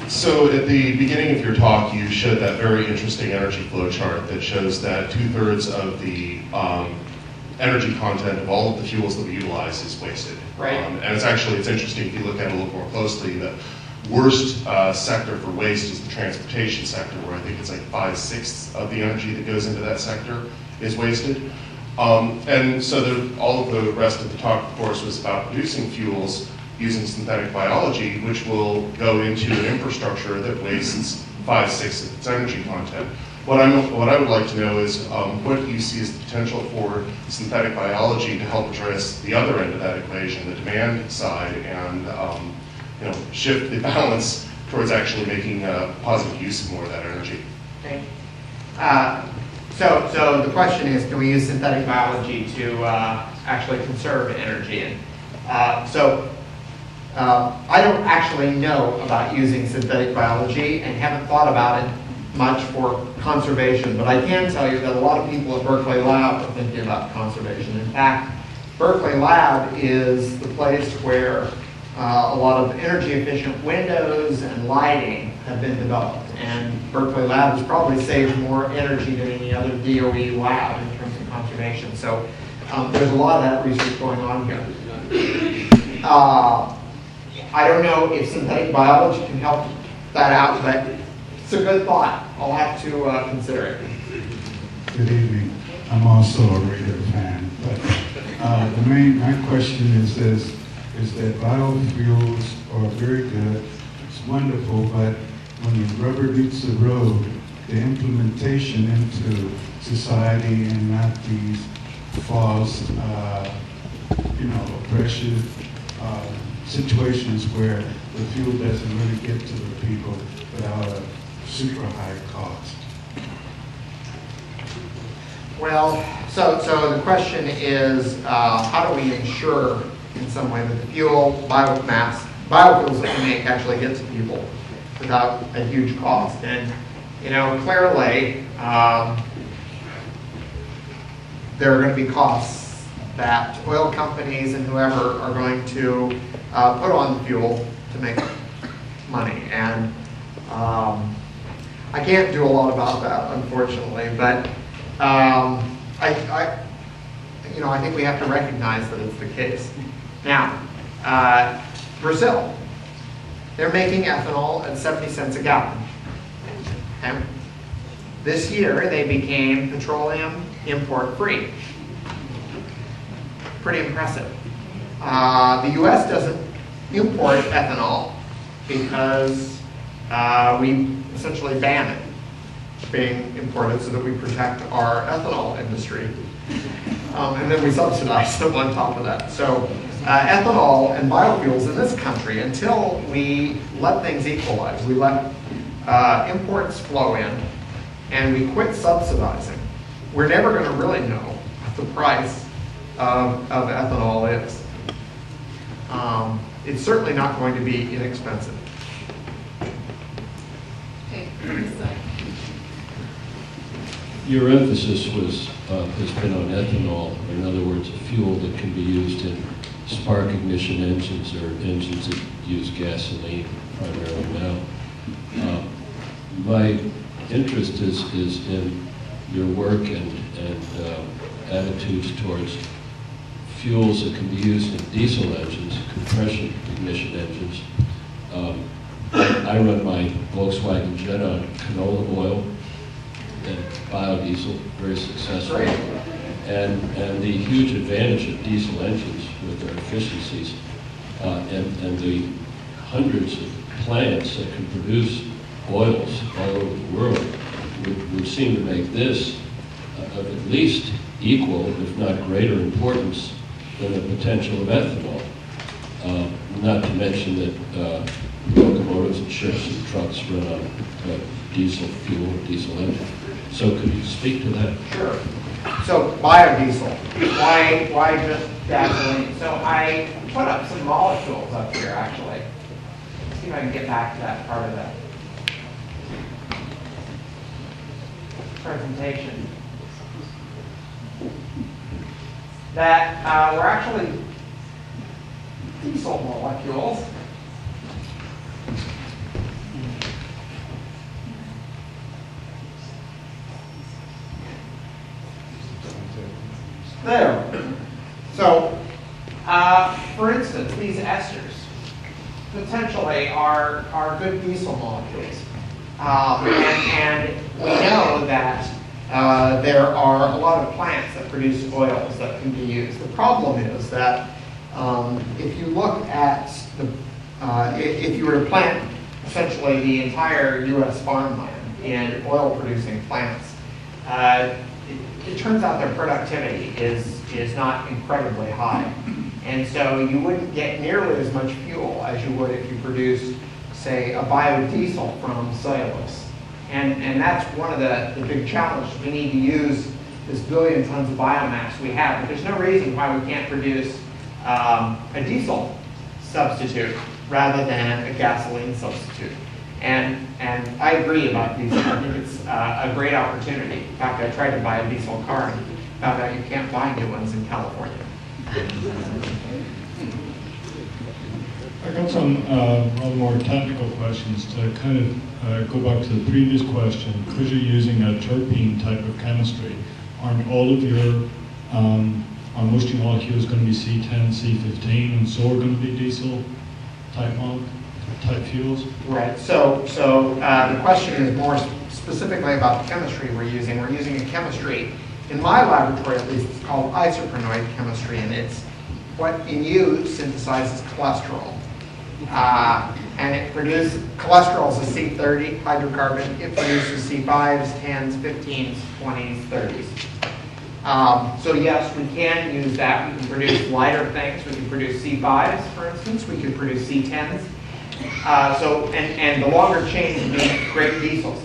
So at the beginning of your talk, you showed that very interesting energy flow chart that shows that 2/3 of the energy content of all of the fuels that we utilize is wasted. Right. And it's interesting if you look at it a little more closely. The worst sector for waste is the transportation sector, where I think it's like 5/6 of the energy that goes into that sector is wasted. And so all of the rest of the talk, of course, was about producing fuels using synthetic biology, which will go into an infrastructure that wastes 5/6 of its energy content. What I would like to know is what you see as the potential for synthetic biology to help address the other end of that equation, the demand side, and shift the balance towards actually making positive use of more of that energy. Okay. So the question is, can we use synthetic biology to actually conserve energy? And I don't actually know about using synthetic biology and haven't thought about it much for conservation, but I can tell you that a lot of people at Berkeley Lab are thinking about conservation. In fact, Berkeley Lab is the place where a lot of energy efficient windows and lighting have been developed, and Berkeley Lab has probably saved more energy than any other DOE lab in terms of conservation. So there's a lot of that research going on here. I don't know if synthetic biology can help that out, but it's a good thought. I'll have to consider it. Good evening. I'm also a Raider fan, but my question is that biofuels are very good. It's wonderful, but when the rubber meets the road, the implementation into society and not these false, oppression situations where the fuel doesn't really get to the people without a super high cost. Well, so the question is, how do we ensure in some way that the biofuels that we make actually get to people without a huge cost? And, clearly, there are going to be costs that oil companies and whoever are going to put on the fuel to make money. And I can't do a lot about that, unfortunately, but I think we have to recognize that it's the case. Now, Brazil, they're making ethanol at 70 cents a gallon. Okay? This year, they became petroleum import-free. Pretty impressive. The U.S. doesn't import ethanol because we essentially ban it being imported so that we protect our ethanol industry. And then we subsidize them on top of that. So ethanol and biofuels in this country, until we let things equalize, we let imports flow in, and we quit subsidizing, we're never going to really know what the price of ethanol is. It's certainly not going to be inexpensive. Okay, Your emphasis has been on ethanol, or in other words, a fuel that can be used in spark ignition engines or engines that use gasoline primarily now. My interest is in your work and attitudes towards fuels that can be used in diesel engines, compression ignition engines. I run my Volkswagen Jetta on canola oil and biodiesel, very successful. And the huge advantage of diesel engines with their efficiencies and the hundreds of plants that can produce oils all over the world would seem to make this of at least equal, if not greater importance than the potential of ethanol. Not to mention that locomotives and ships and trucks run on diesel fuel, diesel engine. So could you speak to that? Sure. So biodiesel, why just gasoline? So I put up some molecules up here actually. Let's see if I can get back to that part of the presentation. That were actually diesel molecules. There. So, for instance, these esters potentially are good diesel molecules. And we know that there are a lot of plants that produce oils that can be used. The problem is that if you look at if you were to plant essentially the entire U.S. farmland in oil-producing plants, it turns out their productivity is not incredibly high. And so you wouldn't get nearly as much fuel as you would if you produced, say, a biodiesel from cellulose. And that's one of the big challenges. We need to use this billion tons of biomass we have, but there's no reason why we can't produce a diesel substitute rather than a gasoline substitute. And I agree about diesel. I think it's a great opportunity. In fact, I tried to buy a diesel car and found out you can't buy new ones in California. I got some rather more technical questions to kind of go back to the previous question. Because you're using a terpene type of chemistry, aren't all of your, are most of your molecules going to be C10, C15, and so are going to be diesel type fuels? Right. So the question is more specifically about the chemistry we're using. We're using a chemistry, in my laboratory at least, it's called isoprenoid chemistry, and it's what in you synthesizes cholesterol. And it produces, cholesterol is a C30 hydrocarbon. It produces C5s, 10s, 15s, 20s, 30s. So yes, we can use that. We can produce lighter things. We can produce C5s, for instance. We can produce C10s. And the longer chains make great diesels.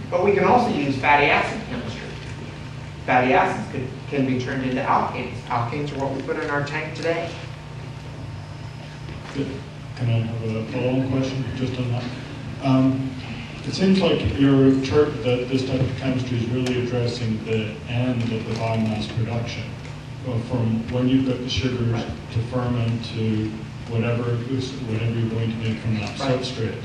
But we can also use fatty acid chemistry. Fatty acids can be turned into alkanes. Alkanes are what we put in our tank today. Good. Can I have a follow-on question just on that? It seems like that this type of chemistry is really addressing the end of the biomass production. From when you've got the sugars to ferment to whatever you're going to make from that substrate.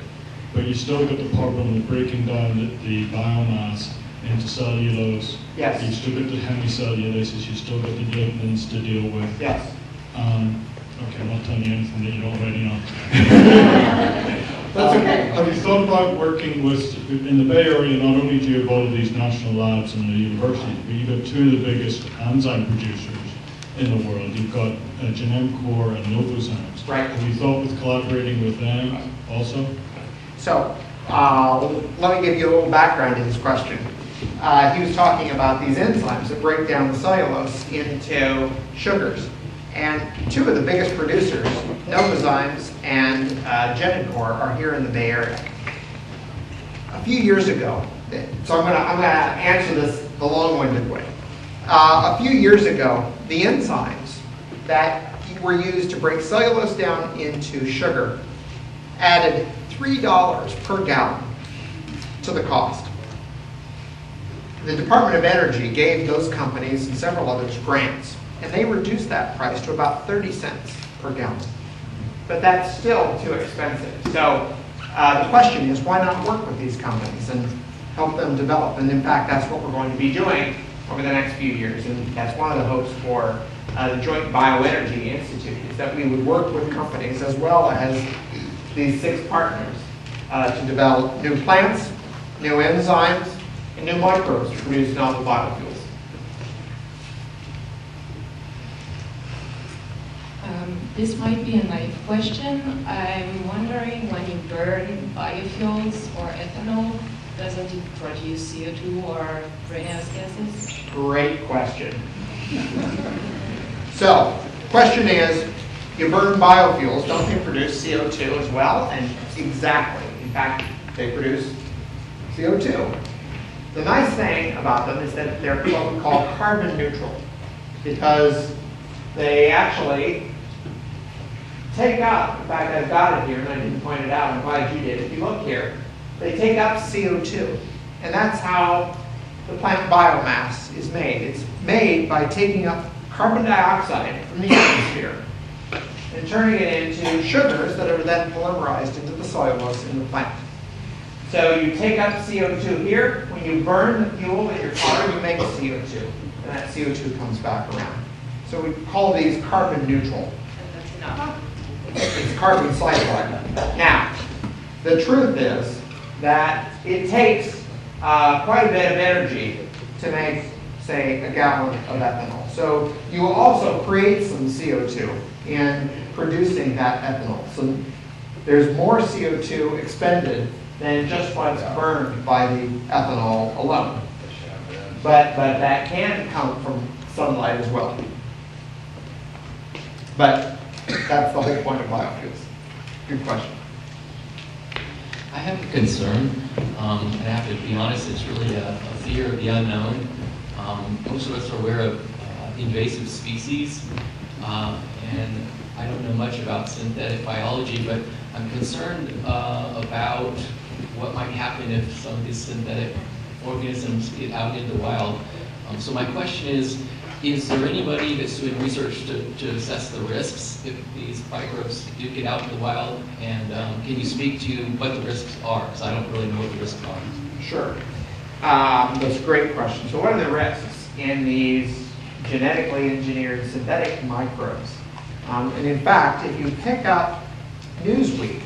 But you still got the problem of breaking down the biomass into cellulose. Yes. You've still got the hemicellulases, you've still got the lignins to deal with. Yes. Okay, I'm not telling you anything that you don't already know. That's okay. Have you thought about working with, in the Bay Area, not only do you have all of these national labs and the universities, but you've got two of the biggest enzyme producers in the world. You've got Genome and Novozymes. Right. Have you thought with collaborating with them also? So let me give you a little background to this question. He was talking about these enzymes that break down the cellulose into sugars. And two of the biggest producers, Novozymes and Genome, are here in the Bay Area. A few years ago, so I'm gonna answer this the long-winded way. A few years ago, the enzymes that were used to break cellulose down into sugar added $3 per gallon to the cost. The Department of Energy gave those companies and several others grants, and they reduced that price to about 30 cents per gallon. But that's still too expensive. So the question is, why not work with these companies and help them develop? And in fact, that's what we're going to be doing over the next few years, and that's one of the hopes for the Joint Bioenergy Institute, is that we would work with companies as well as these 6 partners to develop new plants, new enzymes, and new microbes to produce novel biofuels. This might be a naive question. I'm wondering, when you burn biofuels or ethanol, doesn't it produce CO2 or greenhouse gases? Great question. So, question is, you burn biofuels, don't they produce CO2 as well? And exactly. In fact, they produce CO2. The nice thing about them is that they're what we call carbon neutral, because they actually take up, in fact, I've got it here, and I didn't point it out, I'm glad you did. If you look here, they take up CO2. And that's how the plant biomass is made. It's made by taking up carbon dioxide from the atmosphere and turning it into sugars that are then polymerized into the cellulose in the plant. So you take up CO2 here. When you burn the fuel in your car, you make CO2. And that CO2 comes back around. So we call these carbon neutral. And that's enough. It's carbon cycling. Now, the truth is that it takes quite a bit of energy to make, say, a gallon of ethanol. So you also create some CO2 in producing that ethanol. So there's more CO2 expended than just what's burned by the ethanol alone. But that can come from sunlight as well. But that's the whole point of biofuels. Good question. I have a concern. I have to be honest, it's really a fear of the unknown. Most of us are aware of invasive species, and I don't know much about synthetic biology, but I'm concerned about what might happen if some of these synthetic organisms get out in the wild. So my question is there anybody that's doing research to assess the risks if these microbes do get out in the wild? And can you speak to what the risks are? Because I don't really know what the risks are. Sure. That's a great question. So what are the risks in these genetically engineered synthetic microbes? And in fact, if you pick up Newsweek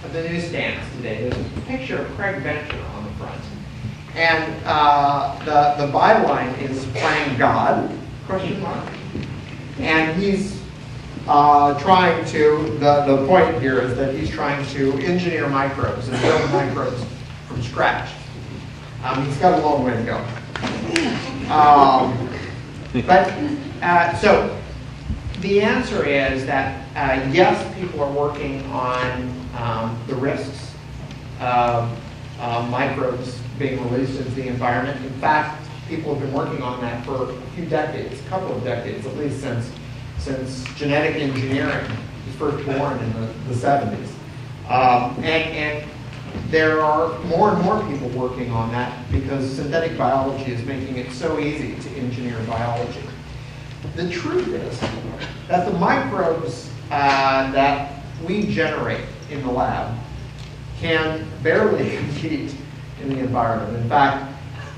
at the newsstands today, there's a picture of Craig Venter on the front. And the byline is "Playing God?" ? And he's trying to, the point here is that he's trying to engineer microbes and build microbes from scratch. He's got a long way to go. So the answer is that yes, people are working on the risks of microbes being released into the environment. In fact, people have been working on that for a few decades, a couple of decades, at least since genetic engineering was first born in the 70s. And there are more and more people working on that because synthetic biology is making it so easy to engineer biology. The truth is that the microbes that we generate in the lab can barely compete in the environment. In fact,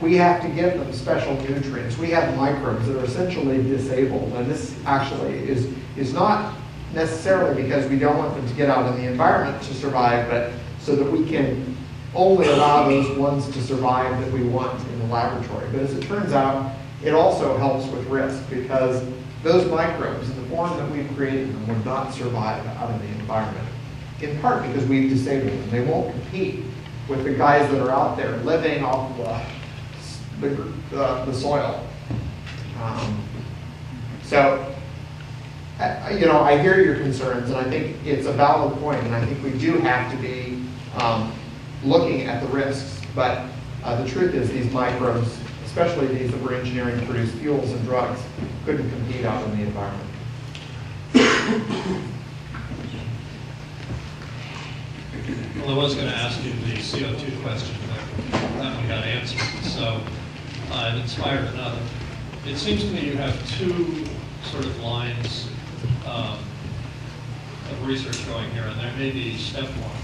we have to give them special nutrients. We have microbes that are essentially disabled, and this actually is not necessarily because we don't want them to get out in the environment to survive, but so that we can only allow those ones to survive that we want in the laboratory. But as it turns out, it also helps with risk because those microbes, in the form that we've created them, would not survive out in the environment, in part because we've disabled them. They won't compete with the guys that are out there living off the soil. I hear your concerns, and I think it's a valid point, and I think we do have to be looking at the risks. But the truth is these microbes, especially these that we're engineering to produce fuels and drugs, couldn't compete out in the environment. Well, I was going to ask you the CO2 question, but that one got answered. So it inspired another. It seems to me you have two sort of lines of research going here, and there may be step one.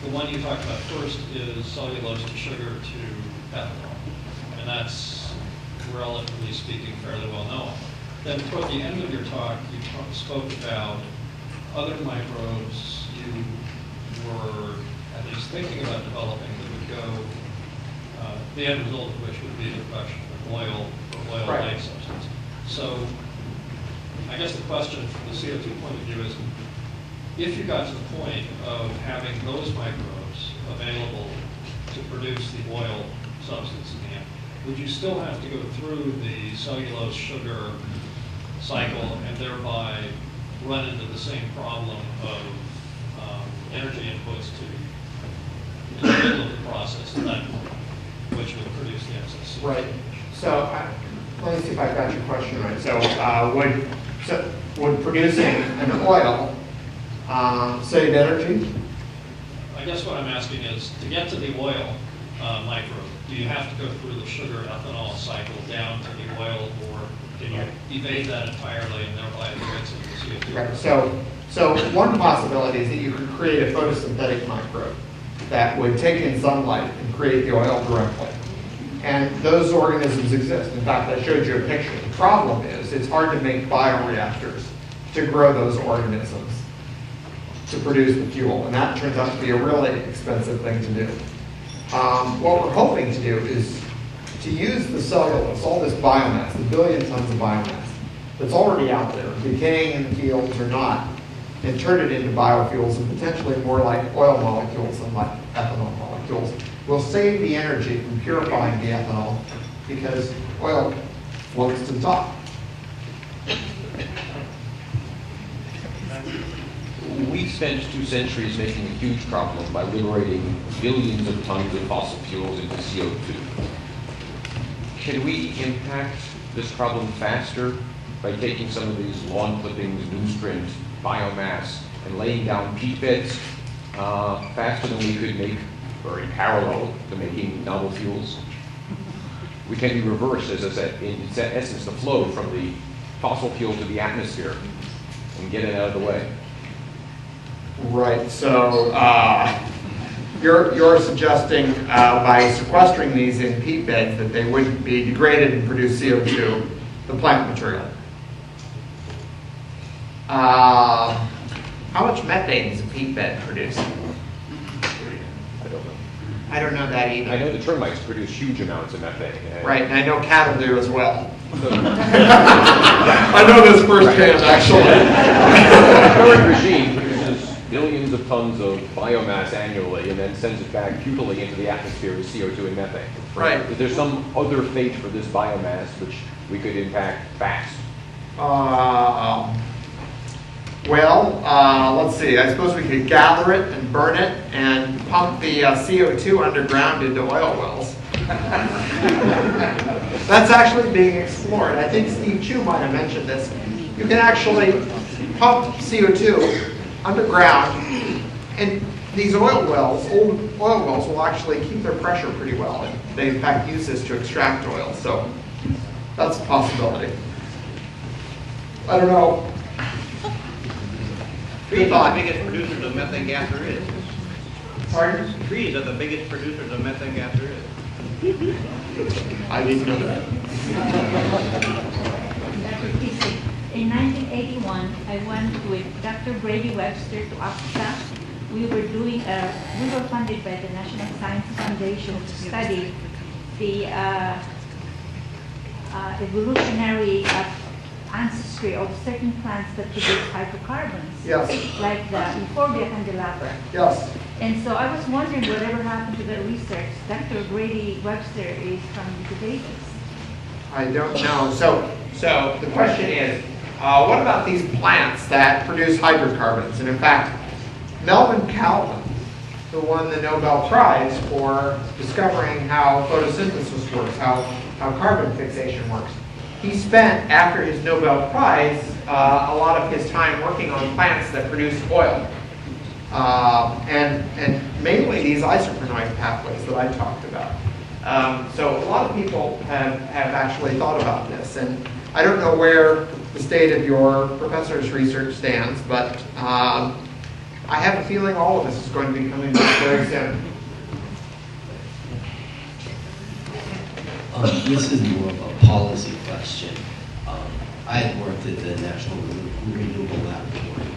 The one you talked about first is cellulose to sugar to ethanol, and that's, relatively speaking, fairly well known. then toward the end of your talk, you spoke about other microbes you were at least thinking about developing that would go, the end result of which would be the production of oil or oil-like substance. So I guess the question from the CO2 point of view is, if you got to the point of having those microbes available to produce the oil substance in the end, would you still have to go through the cellulose sugar cycle and thereby run into the same problem of energy inputs to the middle of the process at that point, which would produce the excess? Right. So let me see if I've got your question right. So would producing an oil save energy? I guess what I'm asking is, to get to the oil microbe, do you have to go through the sugar ethanol cycle down to the oil, or can you evade that entirely and thereby avoid some of the CO2? Right. So one possibility is that you could create a photosynthetic microbe that would take in sunlight and create the oil directly. And those organisms exist. In fact, I showed you a picture. The problem is it's hard to make bioreactors to grow those organisms to produce the fuel. And that turns out to be a really expensive thing to do. What we're hoping to do is to use the cellulose, all this biomass, the billion tons of biomass that's already out there, decaying in the fields or not, and turn it into biofuels and potentially more like oil molecules than like ethanol molecules. We'll save the energy from purifying the ethanol because oil floats to the top. We've spent 2 centuries making a huge problem by liberating billions of tons of fossil fuels into CO2. Can we impact this problem faster by taking some of these lawn clippings, newsprint, biomass, and laying down peat beds faster than we could make, or in parallel to making novel fuels? We can be reversed, as I said, in essence, the flow from the fossil fuel to the atmosphere and get it out of the way. Right, so you're suggesting by sequestering these in peat beds that they would be degraded and produce CO2, the plant material. How much methane does a peat bed produce? I don't know. I don't know that either. I know the termites produce huge amounts of methane. Right, and I know cattle do as well. I know this firsthand, actually. The current regime produces billions of tons of biomass annually and then sends it back futilely into the atmosphere as CO2 and methane. Right. Is there some other fate for this biomass which we could impact fast? Let's see. I suppose we could gather it and burn it and pump the CO2 underground into oil wells. That's actually being explored. I think Steve Chu might have mentioned this. You can actually pump CO2 underground, and these old oil wells will actually keep their pressure pretty well. And they, in fact, use this to extract oil. So that's a possibility. I don't know. Trees are the biggest producers of methane gas there is. Pardon? Trees are the biggest producers of methane gas there is. I didn't know that. Dr. Keasling, in 1981, I went with Dr. Brady Webster to Africa. We were funded by the National Science Foundation to study the evolutionary ancestry of certain plants that produce hydrocarbons. Yes. Like the Euphorbia candelabra. Yes. And so I was wondering whatever happened to that research. Dr. Brady Webster is from the Davis. I don't know. So the question is, what about these plants that produce hydrocarbons? And in fact, Melvin Calvin, who won the Nobel Prize for discovering how photosynthesis works, how carbon fixation works, he spent, after his Nobel Prize, a lot of his time working on plants that produce oil. And mainly these isoprenoid pathways that I talked about. So a lot of people have actually thought about this. And I don't know where the state of your professor's research stands, but I have a feeling all of this is going to be coming back very soon. This is more of a policy question. I I had worked at the National Renewable Laboratory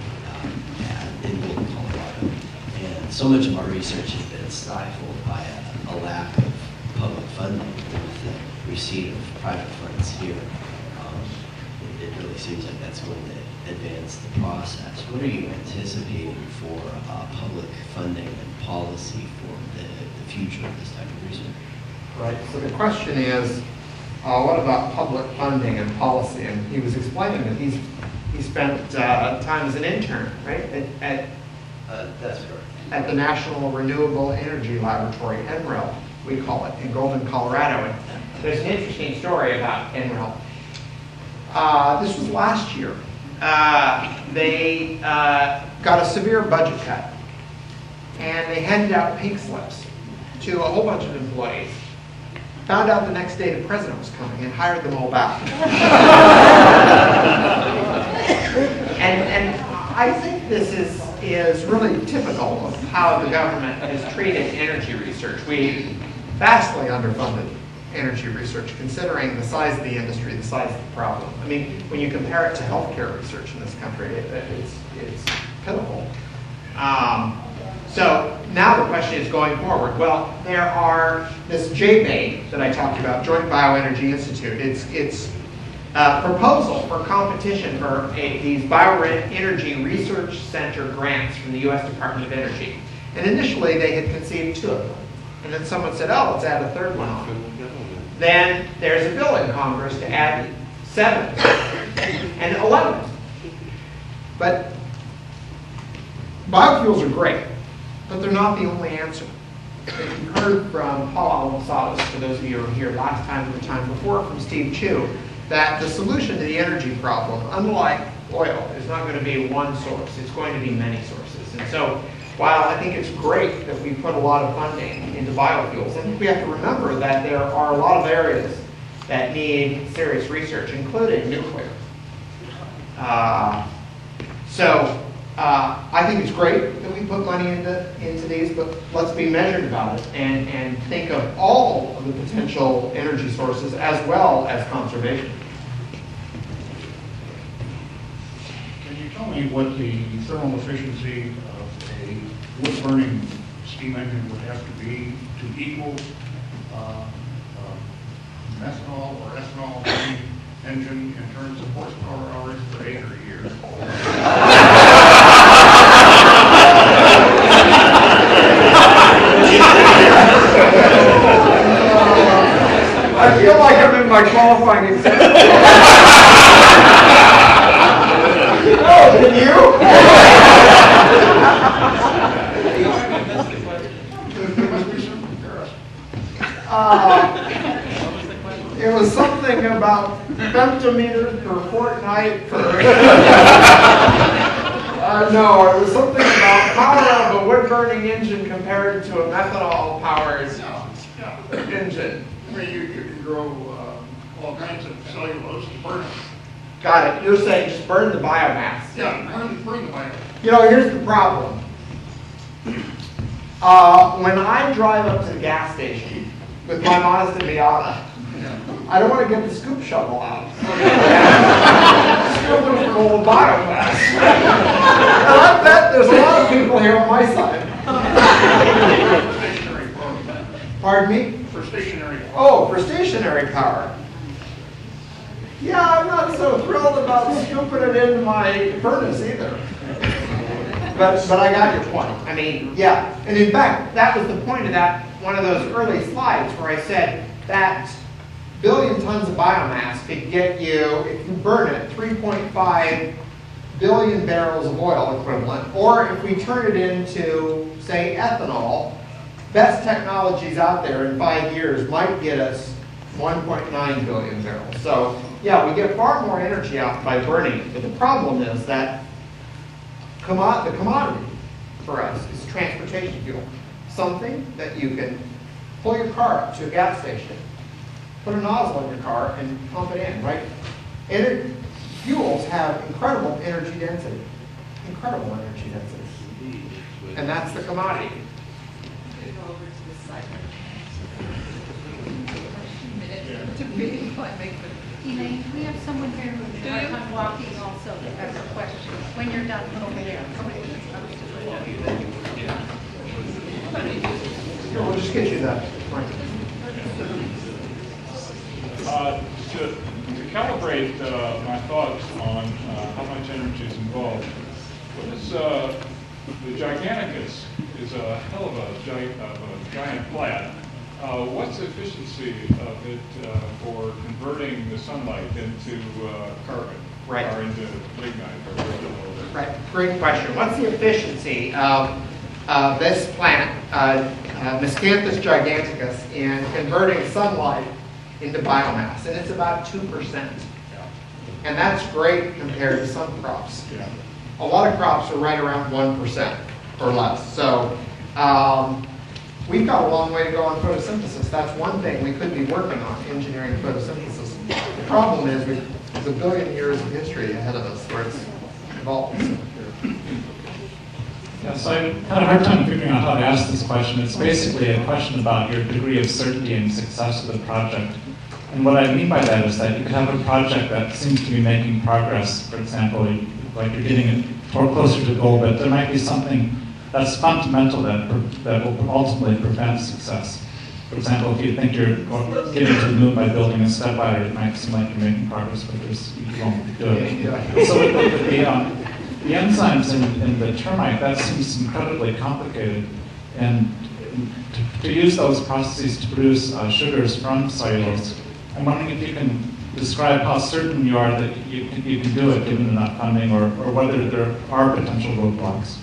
in Golden, Colorado, and so much of our research has been stifled by a lack of public funding with the receipt of private funds here. It really seems like that's going to advance the process. What are you anticipating for public funding and policy for the future of this type of research? Right, so the question is, what about public funding and policy? And he was explaining that he spent time as an intern, right, that's correct. At the National Renewable Energy Laboratory, NREL, we call it, in Golden, Colorado. And there's an interesting story about NREL. This was last year. They got a severe budget cut, and they handed out pink slips to a whole bunch of employees. Found out the next day the president was coming and hired them all back. and I think this is really typical of how the government has treated energy research. We vastly underfunded energy research, considering the size of the industry, the size of the problem. I mean, when you compare it to healthcare research in this country, it's pitiful. So now the question is going forward. Well, there are this JBAID that I talked about, Joint Bioenergy Institute. It's a proposal for competition for these Bioenergy Research Center grants from the U.S. Department of Energy. And initially they had conceived 2 of them. And then someone said, oh, let's add a 3rd one on. Then there's a bill in Congress to add 7 and 11. But biofuels are great, but they're not the only answer. If you heard from Paul Almosadas, for those of you who were here last time or the time before, from Steve Chu, that the solution to the energy problem, unlike oil, is not going to be one source. It's going to be many sources. And so while I think it's great that we put a lot of funding into biofuels, I think we have to remember that there are a lot of areas that need serious research, including nuclear. I think it's great that we put money into these, but let's be measured about it and think of all of the potential energy sources as well as conservation. Can you tell me what the thermal efficiency of a wood-burning steam engine would have to be to equal methanol or ethanol burning engine in terms of horsepower hours per acre a year? I feel like I'm in my qualifying exam. Oh, can you? It was something about femtometers per fortnight per... no, it was something about power of a wood-burning engine compared to a methanol-powered engine. I mean, you can grow all kinds of cellulose to burn it. Got it. You're saying just burn the biomass. Yeah, burn the biomass. You know, here's the problem. When I drive up to the gas station with my Mazda Miata, I don't want to get the scoop shovel out. Scoop it full of biomass. And I bet there's a lot of people here on my side. Stationary power. Pardon me? For stationary power. Oh, for stationary power. Yeah, I'm not so thrilled about scooping it into my furnace either. But I got your point. I mean, yeah. And in fact, that was the point of that one of those early slides where I said that billion tons of biomass could get you, if you burn it, 3.5 billion barrels of oil equivalent. Or if we turn it into, say, ethanol, best technologies out there in 5 years might get us 1.9 billion barrels. So, yeah, we get far more energy out by burning it. But the problem is that the commodity for us is transportation fuel. Something that you can pull your car up to a gas station, put a nozzle in your car, and pump it in, right? Fuels have incredible energy density. Incredible energy density. And that's the commodity. Elaine, we have someone here who's a hard time walking also that has a question. When you're done over there. Sure, we'll just get you that. To calibrate my thoughts on how much energy is involved, what is the Giganticus is a hell of a giant plant. What's the efficiency of it for converting the sunlight into carbon? Right. Or into lignite? Right, great question. What's the efficiency of this plant, Miscanthus giganticus, in converting sunlight into biomass? And it's about 2%. And that's great compared to some crops. A lot of crops are right around 1% or less. So we've got a long way to go on photosynthesis. That's one thing we could be working on, engineering photosynthesis. The problem is there's a billion years of history ahead of us where it's involved. Yeah, so I had a hard time figuring out how to ask this question. It's basically a question about your degree of certainty and success of the project. And what I mean by that is that you could have a project that seems to be making progress, for example, like you're getting it closer to the goal, but there might be something that's fundamental that will ultimately prevent success. For example, if you think you're getting to the moon by building a step ladder, it might seem like you're making progress, but you won't do it. So with the enzymes in the termite, that seems incredibly complicated. And to use those processes to produce sugars from cellulose, I'm wondering if you can describe how certain you are that you can do it given enough funding, or whether there are potential roadblocks.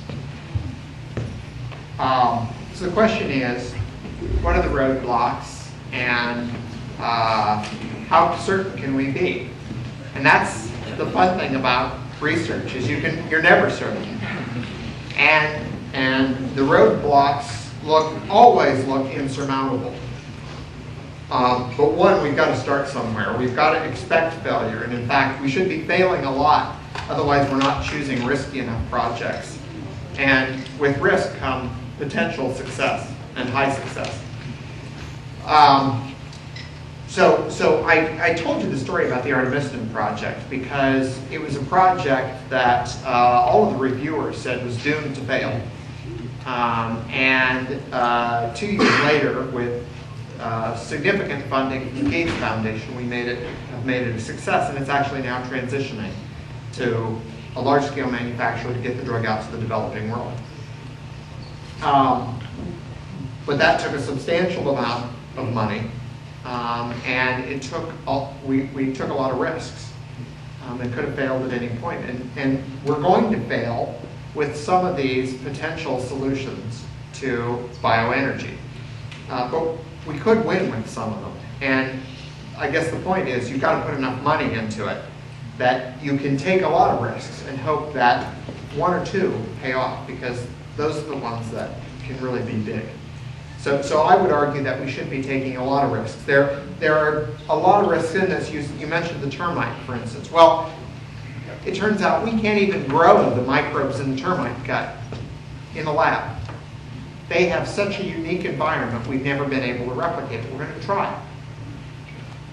So the question is, what are the roadblocks, and how certain can we be? And that's the fun thing about research, is you're never certain. And the roadblocks always look insurmountable. But one, we've got to start somewhere. We've got to expect failure. And in fact, we should be failing a lot. Otherwise, we're not choosing risky enough projects. And with risk come potential success and high success. So I told you the story about the artemisinin project because it was a project that all of the reviewers said was doomed to fail. And 2 years later, with significant funding from the Gates Foundation, we have made it a success, and it's actually now transitioning to a large-scale manufacturer to get the drug out to the developing world. But that took a substantial amount of money, and we took a lot of risks. It could have failed at any point, and we're going to fail with some of these potential solutions to bioenergy. But we could win with some of them. And I guess the point is you've got to put enough money into it that you can take a lot of risks and hope that one or two pay off, because those are the ones that can really be big. So I would argue that we should be taking a lot of risks. There are a lot of risks in this. You mentioned the termite, for instance. Well, it turns out we can't even grow the microbes in the termite gut in the lab. They have such a unique environment, we've never been able to replicate it. We're going to try.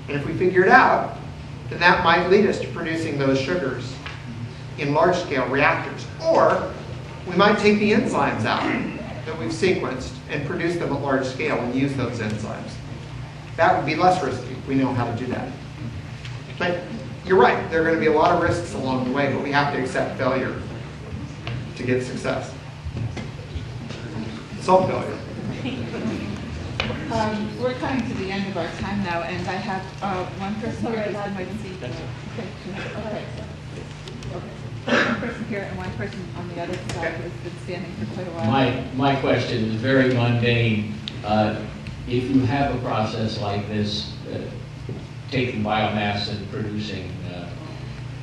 And if we figure it out, then that might lead us to producing those sugars in large-scale reactors. Or we might take the enzymes out that we've sequenced and produce them at large scale and use those enzymes. That would be less risky. We know how to do that. But you're right, there are going to be a lot of risks along the way, but we have to accept failure to get success. Some failure. We're coming to the end of our time now, and I have one person here who's been waiting. One person here and one person on the other side who's been standing for quite a while. My question is very mundane. If you have a process like this, taking biomass and producing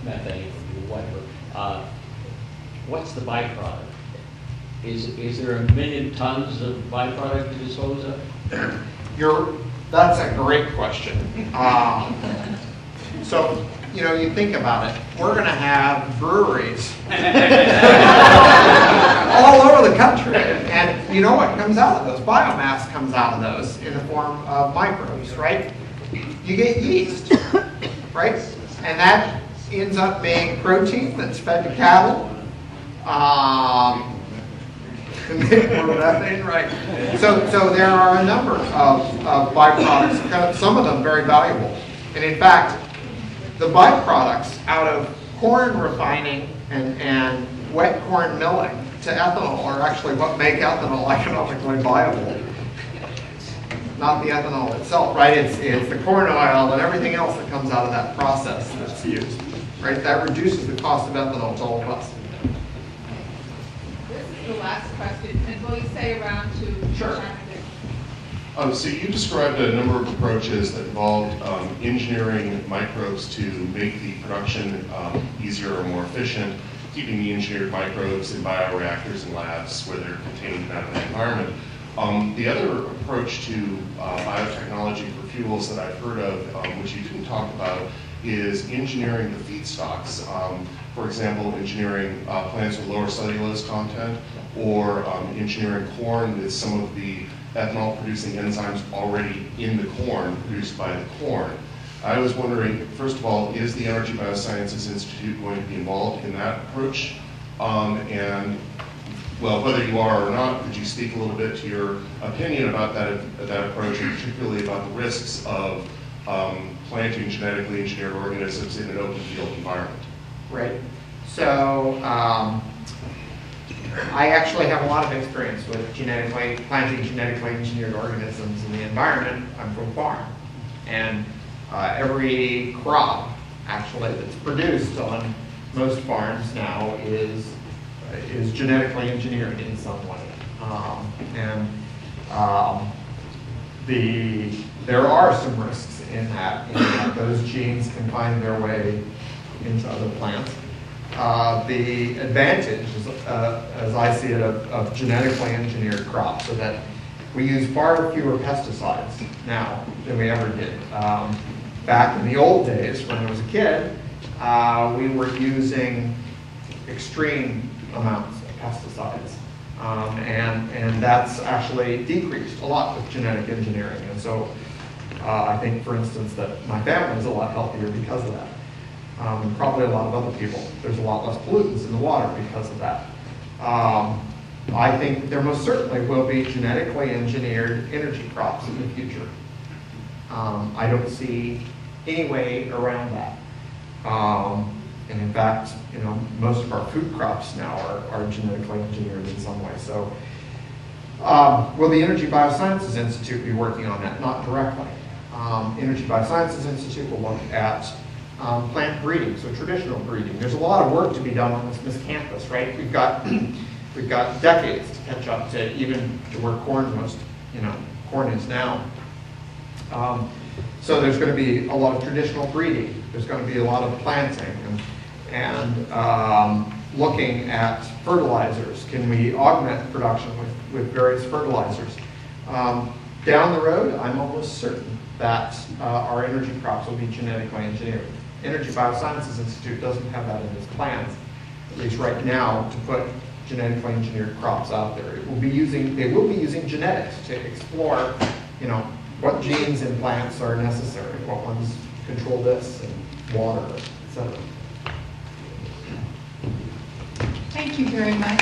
methane or whatever, what's the byproduct? Is there 1 million tons of byproduct to dispose of? That's a great question. So, you think about it. We're going to have breweries all over the country. And you know what comes out of those? Biomass comes out of those in the form of microbes, right? You get yeast, right? And that ends up being protein that's fed to cattle. More methane, right? So there are a number of byproducts, some of them very valuable. And in fact, the byproducts out of corn refining and wet corn milling to ethanol are actually what make ethanol economically viable. Not the ethanol itself, right? It's the corn oil and everything else that comes out of that process that's used, right? That reduces the cost of ethanol to all of us. This is the last question, and will you say around to? Sure. So you described a number of approaches that involved engineering microbes to make the production easier or more efficient, keeping the engineered microbes in bioreactors and labs where they're contained out of the environment. The other approach to biotechnology for fuels that I've heard of, which you didn't talk about, is engineering the feedstocks. For example, engineering plants with lower cellulose content, or engineering corn with some of the ethanol-producing enzymes already in the corn, produced by the corn. I was wondering, first of all, is the Energy Biosciences Institute going to be involved in that approach? And, well, whether you are or not, could you speak a little bit to your opinion about that approach, and particularly about the risks of planting genetically engineered organisms in an open field environment? Right. So I actually have a lot of experience with planting genetically engineered organisms in the environment. I'm from a farm. And every crop, actually, that's produced on most farms now is genetically engineered in some way. There are some risks in that those genes can find their way into other plants. The advantage, as I see it, of genetically engineered crops, so that we use far fewer pesticides now than we ever did. Back in the old days, when I was a kid, we were using extreme amounts of pesticides. And that's actually decreased a lot with genetic engineering. And so I think, for instance, that my family is a lot healthier because of that. And probably a lot of other people. There's a lot less pollutants in the water because of that. I think there most certainly will be genetically engineered energy crops in the future. I don't see any way around that. And in fact, most of our food crops now are genetically engineered in some way. So will the Energy Biosciences Institute be working on that? Not directly. Energy Biosciences Institute will look at plant breeding, so traditional breeding. There's a lot of work to be done on this campus, right? We've got decades to catch up to even to where corn is now. So there's going to be a lot of traditional breeding. There's going to be a lot of planting and looking at fertilizers. Can we augment production with various fertilizers? Down the road, I'm almost certain that our energy crops will be genetically engineered. Energy Biosciences Institute doesn't have that in its plans, at least right now, to put genetically engineered crops out there. They will be using genetics to explore, what genes in plants are necessary, what ones control this and water, etc. Thank you very much.